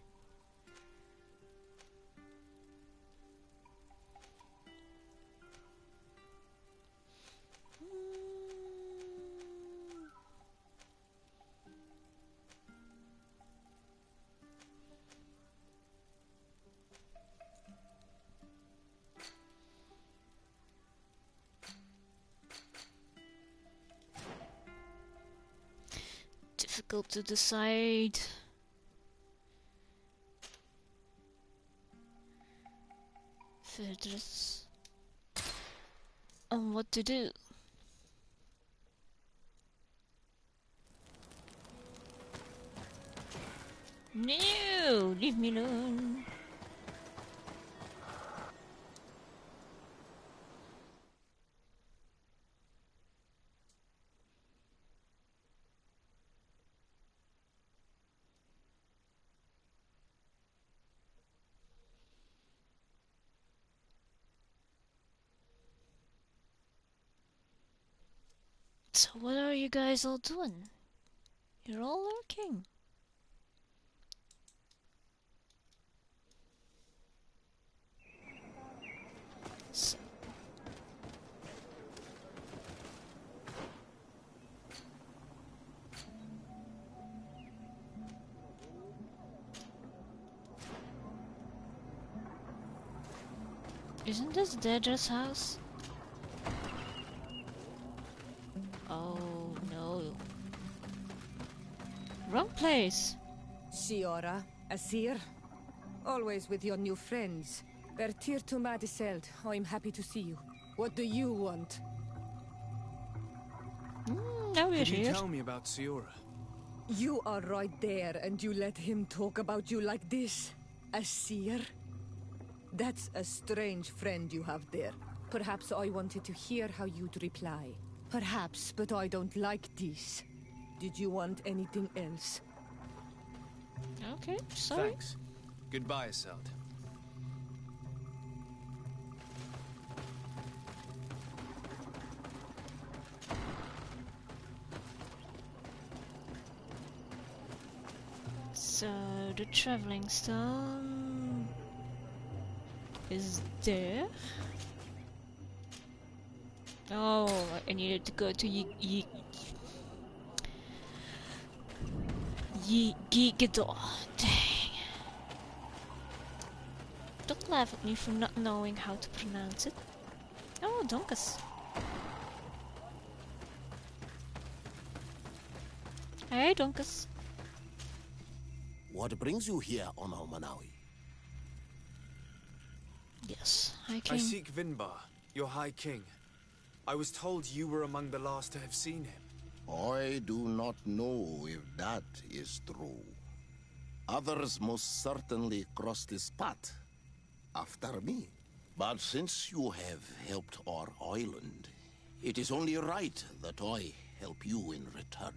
Difficult to decide. Furthers on what to do. No, leave me alone. So what are you guys all doing? You're all lurking. So isn't this Daedra's house? Oh no. Wrong place. Shiora, Asir, always with your new friends. Bertir to Madiseld, I'm happy to see you. What do you want? Now we're Could you here. tell me about Siora? You are right there and you let him talk about you like this? Asir? That's a strange friend you have there. Perhaps I wanted to hear how you'd reply. Perhaps, but I don't like this. Did you want anything else? Okay, sorry. Thanks. Goodbye, Isolde. So the traveling stone is there. Oh, I needed to go to Gigidor. Dang. Don't laugh at me for not knowing how to pronounce it. Oh, Donkus. Hey, Donkus. What brings you here on Almanawi? Yes, High I King. seek Vinbar, your High King. I was told you were among the last to have seen him. I do not know if that is true. Others most certainly crossed this path after me. But since you have helped our island, it is only right that I help you in return.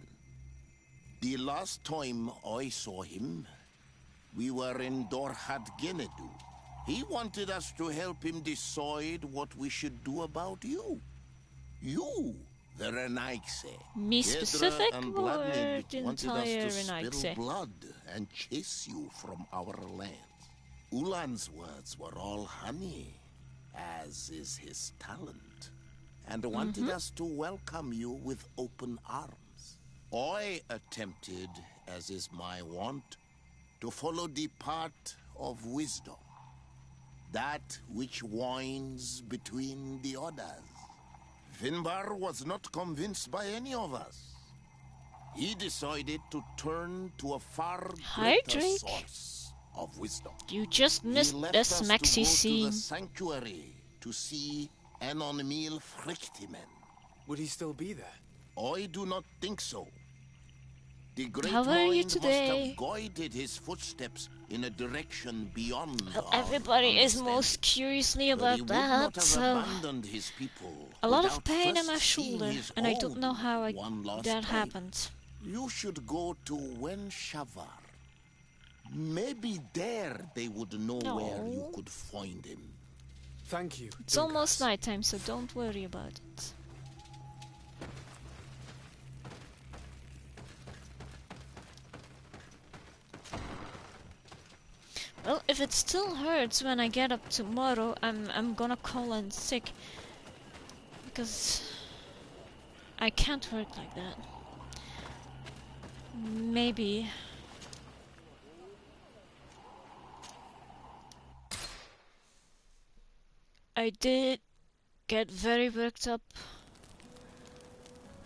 The last time I saw him, we were in Dorhat Genedu. He wanted us to help him decide what we should do about you. You, the Renaigse. Me specific and or Vladimir the wanted entire us to Renaigse? spill blood and chase you from our lands. Ulan's words were all honey, as is his talent, and wanted us to welcome you with open arms. I attempted, as is my wont, to follow the path of wisdom, that which winds between the others. Vinbar was not convinced by any of us. He decided to turn to a far greater Drake. source of wisdom. You just He missed left the us to maxi go to scene. the sanctuary to see The great How are you mind today? must have guided his footsteps in a direction beyond Well, our everybody is understanding. most curiously But he about would that, not have so abandoned his people a lot of without pain in first my seeing shoulder, his and I don't know home how one last that time. happened. You should go to Wen Shavar. Maybe there they would know where you No. could find him. Thank you. It's almost nighttime, so don't worry about it. Well, if it still hurts when I get up tomorrow, I'm gonna call in sick because I can't work like that. Maybe. I did get very worked up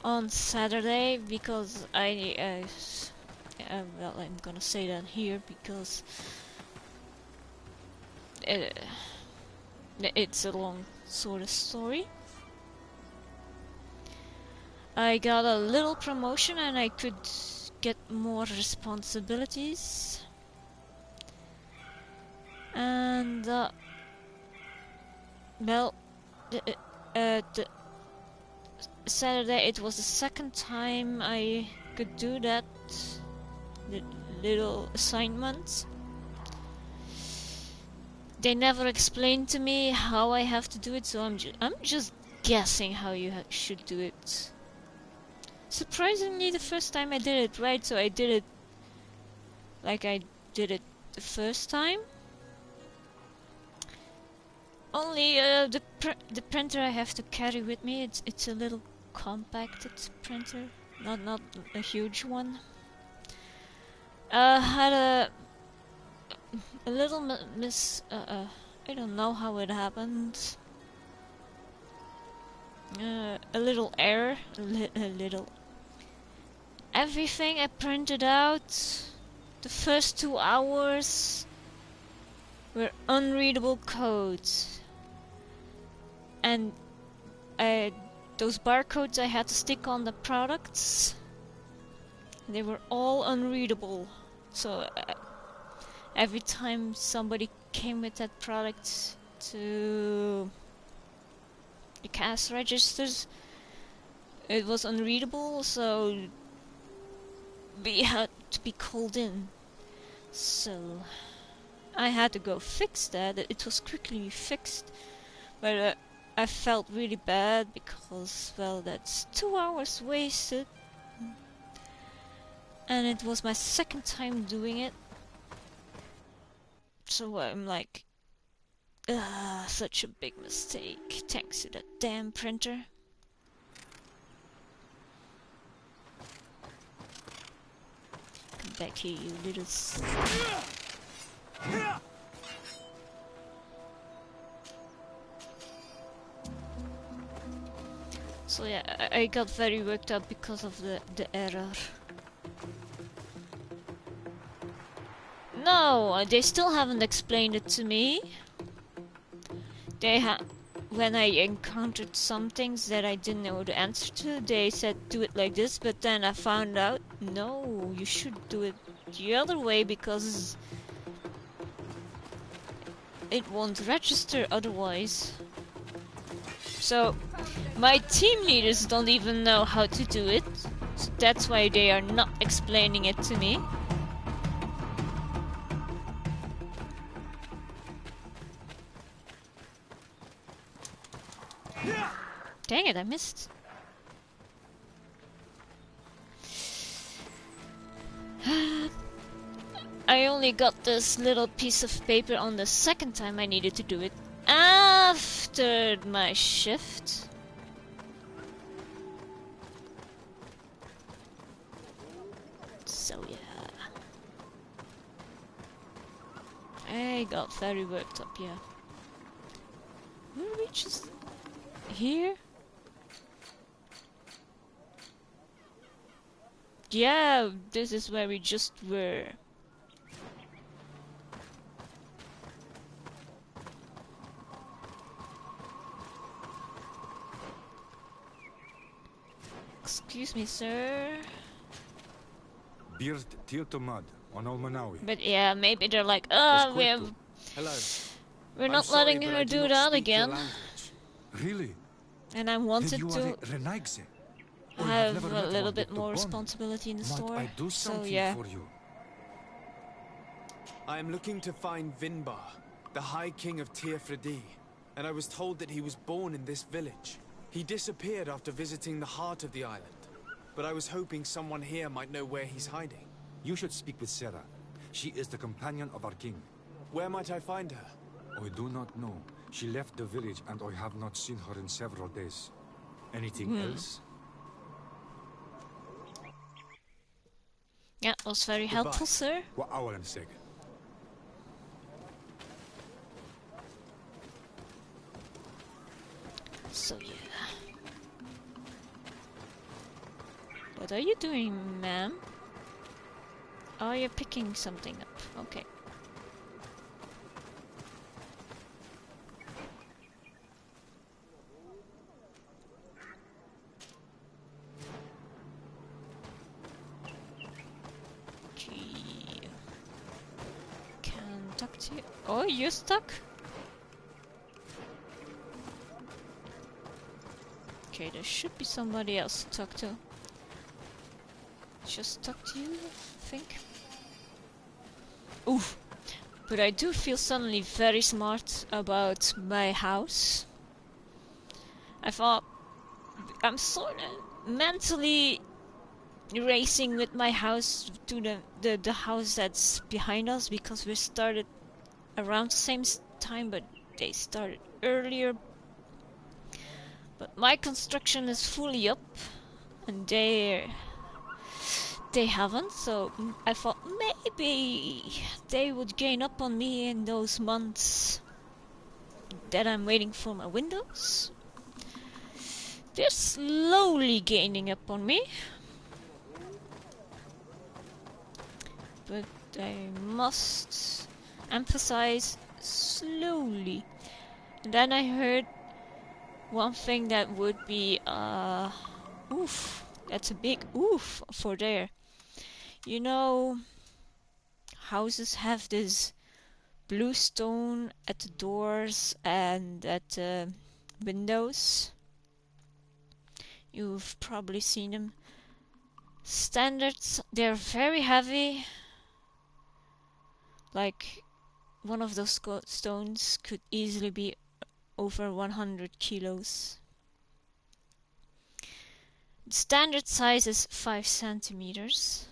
on Saturday because well, I'm gonna say that here because it's a long sort of story. I got a little promotion and I could get more responsibilities. And well, the Saturday it was the second time I could do that little assignment. They never explained to me how I have to do it, so I'm just guessing how you should do it. Surprisingly, the first time I did it right, so I did it like I did it the first time. Only the printer I have to carry with me, it's a little compacted printer, not a huge one. Had a little I don't know how it happened. A little error, a little. Everything I printed out, the first 2 hours were unreadable codes, and those barcodes I had to stick on the products, they were all unreadable. So every time somebody came with that product to the cash registers, it was unreadable, so we had to be called in. So I had to go fix that. It was quickly fixed, but I felt really bad because, well, that's 2 hours wasted. And it was my second time doing it. So I'm like, such a big mistake. Thanks to that damn printer. Come back here, you little So yeah, I got very worked up because of the error. No, they still haven't explained it to me. When I encountered some things that I didn't know the answer to, they said do it like this, but then I found out, no, you should do it the other way because it won't register otherwise. So my team leaders don't even know how to do it, so that's why they are not explaining it to me. Dang it, I missed. I only got this little piece of paper on the second time I needed to do it after my shift. So yeah. I got very worked up, yeah. Were we just here? Yeah, this is where we just were. Excuse me, sir. Beard Tiltomad on Olmanawi. But yeah, maybe they're like, oh, Hello. we're not letting her do that again. Really? And I wanted to Renaigse. have a little bit more responsibility in the store. I do so something yeah. for you? I am looking to find Vinbar, the High King of Tearfredi, and I was told that he was born in this village. He disappeared after visiting the heart of the island, but I was hoping someone here might know where he's hiding. You should speak with Sarah. She is the companion of our king. Where might I find her? I do not know. She left the village and I have not seen her in several days. Anything else? Yeah, was very helpful, sir. What I will say. So yeah. What are you doing, ma'am? Oh, you're picking something up. Okay. Gee. Can talk to you. Oh, you're stuck? Okay, there should be somebody else to talk to. Just talk to you, I think. Oof. But I do feel suddenly very smart about my house. I thought I'm sort of mentally racing with my house to the house that's behind us, because we started around the same time, but they started earlier. But my construction is fully up, and they haven't, so I thought maybe they would gain up on me in those months that I'm waiting for my windows. They're slowly gaining up on me, but I must emphasize slowly. And then I heard one thing that would be oof, that's a big oof for there. You know, houses have this blue stone at the doors and at the windows. You've probably seen them. Standards, they're very heavy. Like, one of those stones could easily be over 100 kilos. The standard size is 5 centimeters.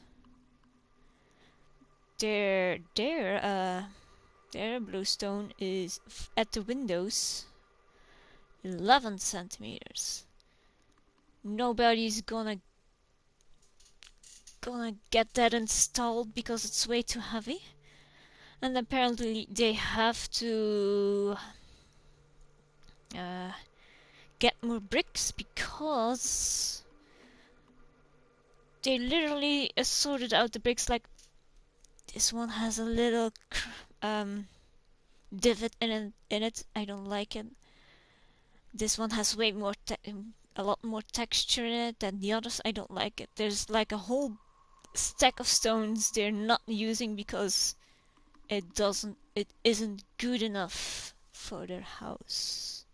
Their bluestone is at the windows 11 centimeters. Nobody's gonna get that installed because it's way too heavy. And apparently they have to get more bricks because they literally sorted out the bricks. Like, this one has a little divot in it. I don't like it. This one has way more a lot more texture in it than the others. I don't like it. There's like a whole stack of stones they're not using because it isn't good enough for their house.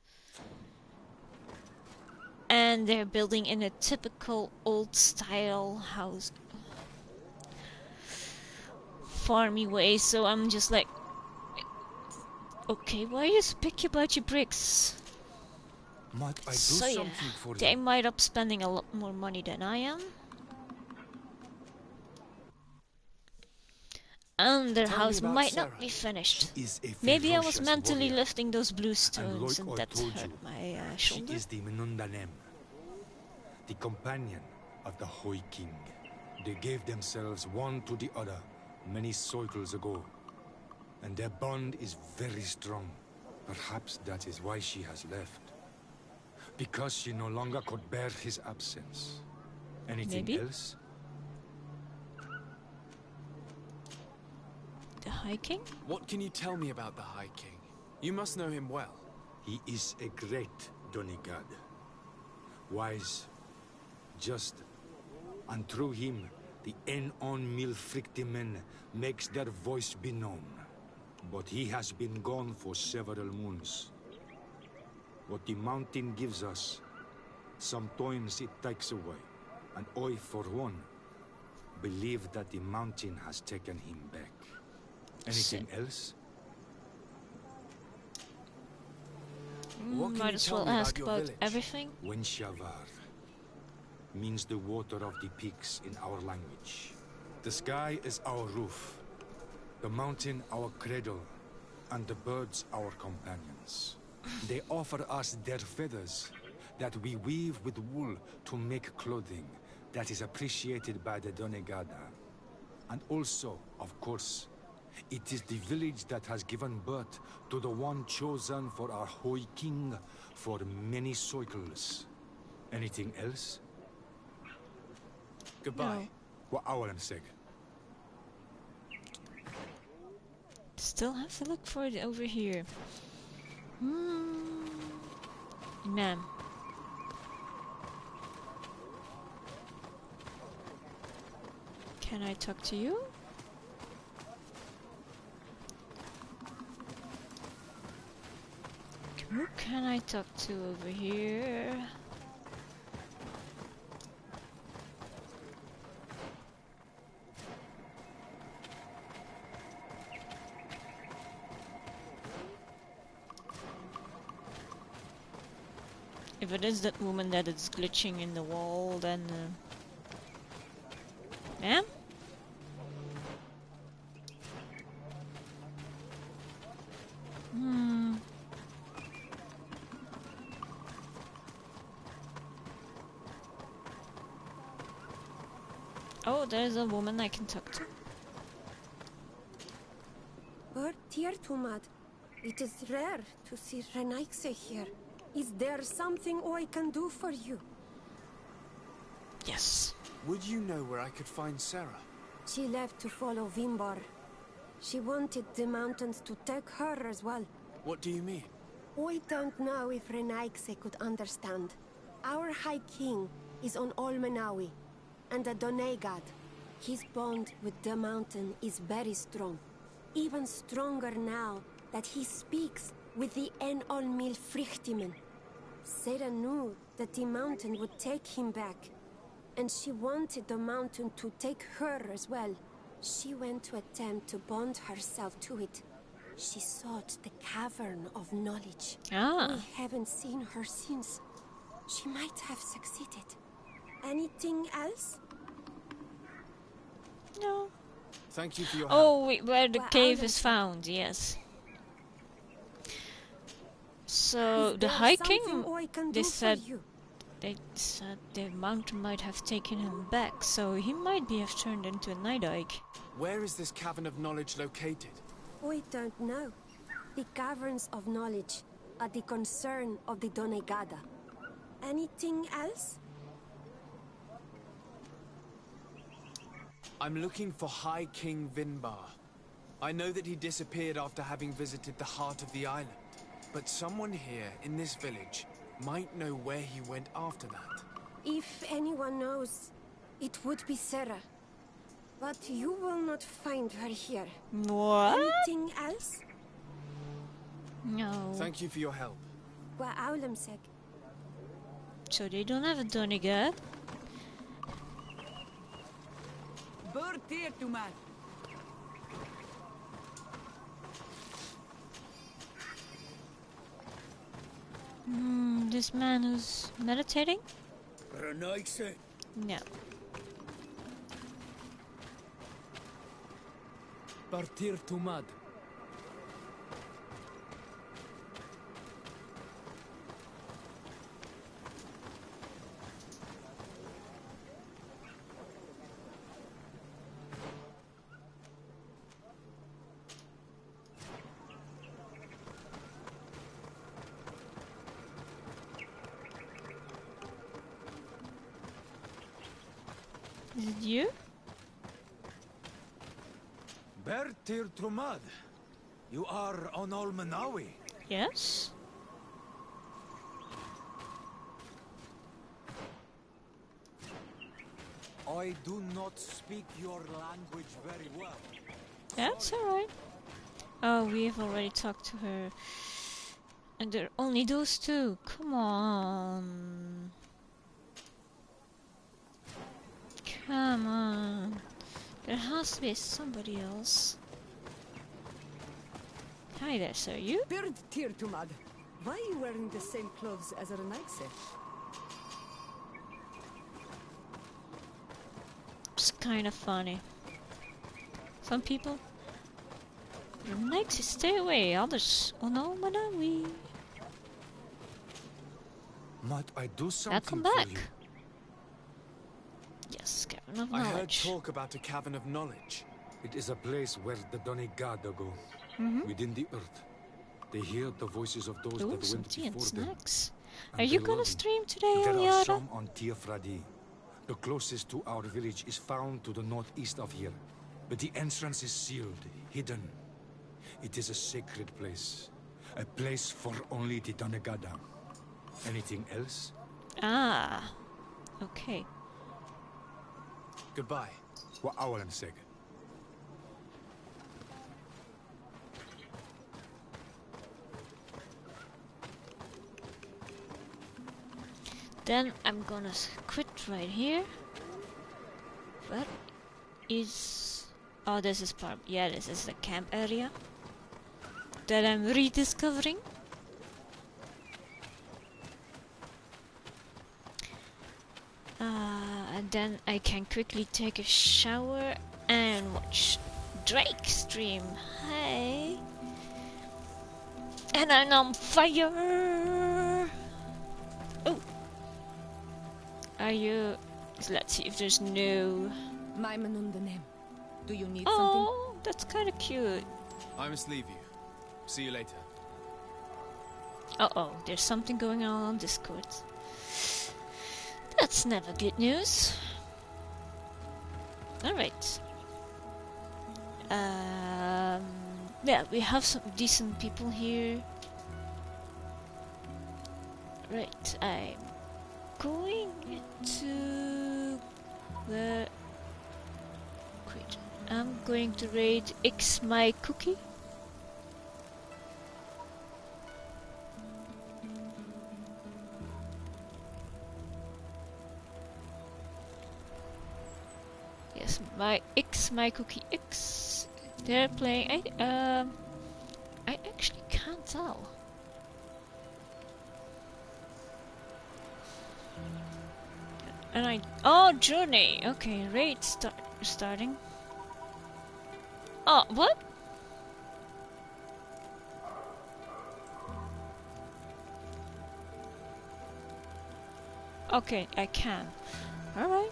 And they're building in a typical old style house, farmy way, so I'm just like, okay, why are you so picky about your bricks? Might I do So yeah, something for they you? might up spending a lot more money than I am. And their Tell me house about might Sarah. not be finished. She is a Maybe I was ferocious mentally warrior. lifting those blue And stones like and I that told hurt you, my she shoulder. is the Menundanem, the companion of the Hoi King. They gave themselves one to the other many cycles ago, and their bond is very strong. Perhaps that is why she has left. Because she no longer could bear his absence. Anything Maybe. else? The High King? What can you tell me about the High King? You must know him well. He is a great Donegad. Wise, just, and through him, the Enon Milfrictimen makes their voice be known. But he has been gone for several moons. What the mountain gives us, sometimes it takes away. And I, for one, believe that the mountain has taken him back. Anything else? Might as well ask about everything. Wenshavar means the water of the peaks in our language. The sky is our roof, the mountain our cradle, and the birds our companions. They offer us their feathers that we weave with wool to make clothing that is appreciated by the Donegada. And also, of course, it is the village that has given birth to the one chosen for our Hoi King for many cycles. Anything else? Goodbye. What Awalam said. Still have to look for it over here. Ma'am. Can I talk to you? Who can I talk to over here? If it is that woman that is glitching in the wall, then... Ma'am? Oh, there's a woman I can talk to. Dear Tumad, it is rare to see Renaikse here. Is there something I can do for you? Yes. Would you know where I could find Sarah? She left to follow Vimbar. She wanted the mountains to take her as well. What do you mean? I don't know if Renaikse could understand. Our High King is on Olmenawi, and the Donegad. His bond with the mountain is very strong. Even stronger now that he speaks with the Enon Milfrictimen. Sarah knew that the mountain would take him back, and she wanted the mountain to take her as well. She went to attempt to bond herself to it. She sought the Cavern of Knowledge. Ah. We haven't seen her since. She might have succeeded. Anything else? No. Thank you for your Oh, help. where the cave is found, yes. So, the High King, they said the mountain might have taken him back, so he might be have turned into a Night Ike. Where is this Cavern of Knowledge located? I don't know. The Caverns of Knowledge are the concern of the Donegada. Anything else? I'm looking for High King Vinbar. I know that he disappeared after having visited the heart of the island. But someone here in this village might know where he went after that. If anyone knows, it would be Sarah. But you will not find her here. What? Anything else? No. Thank you for your help. So they don't have a Donegad? Bird here to man. This man who's meditating? Renaikse? No. Partir Tumad. Is it you? Bertir Trumad, you are on Olmenawi. Yes. I do not speak your language very well. That's alright. Oh, we have already talked to her. And there are only those two. Come on. Come on. There has to be somebody else. Hi there, sir. You? Bird Tirtumad. Why are you wearing the same clothes as Renaigse? It's kind of funny. Some people. Next, stay away. Others. Oh no, Manawi. Might I do something Welcome back. for you? Yes, Cavern of I heard Knowledge. talk about a Cavern of Knowledge. It is a place where the Donegada go, within the earth. They hear the voices of those Ooh, that some went tea and before them. snacks. And Are you they gonna love it. stream today, There are Eliara? some on Tiafradi. The closest to our village is found to the northeast of here. But the entrance is sealed, hidden. It is a sacred place. A place for only the Donegada. Anything else? Ah. Okay. Goodbye. What Awalan said. Then I'm gonna quit right here. What is... Oh, this is part... Yeah, this is the camp area that I'm rediscovering. And then I can quickly take a shower and watch Drake stream. Hey! And I'm on fire! Oh! Are you... Let's see if there's no... Maimanundanem. Do you need Oh, that's kind of cute. I must leave you. See you later. Uh-oh, there's something going on Discord. That's never good news. Alright. Yeah, we have some decent people here. Right, I'm going to... Where... Great. I'm going to raid X My Cookie. Yes, my Cookie X. They're playing. I actually can't tell. And oh, Journey. Okay, raid starting. Oh, what? Okay, I can. All right.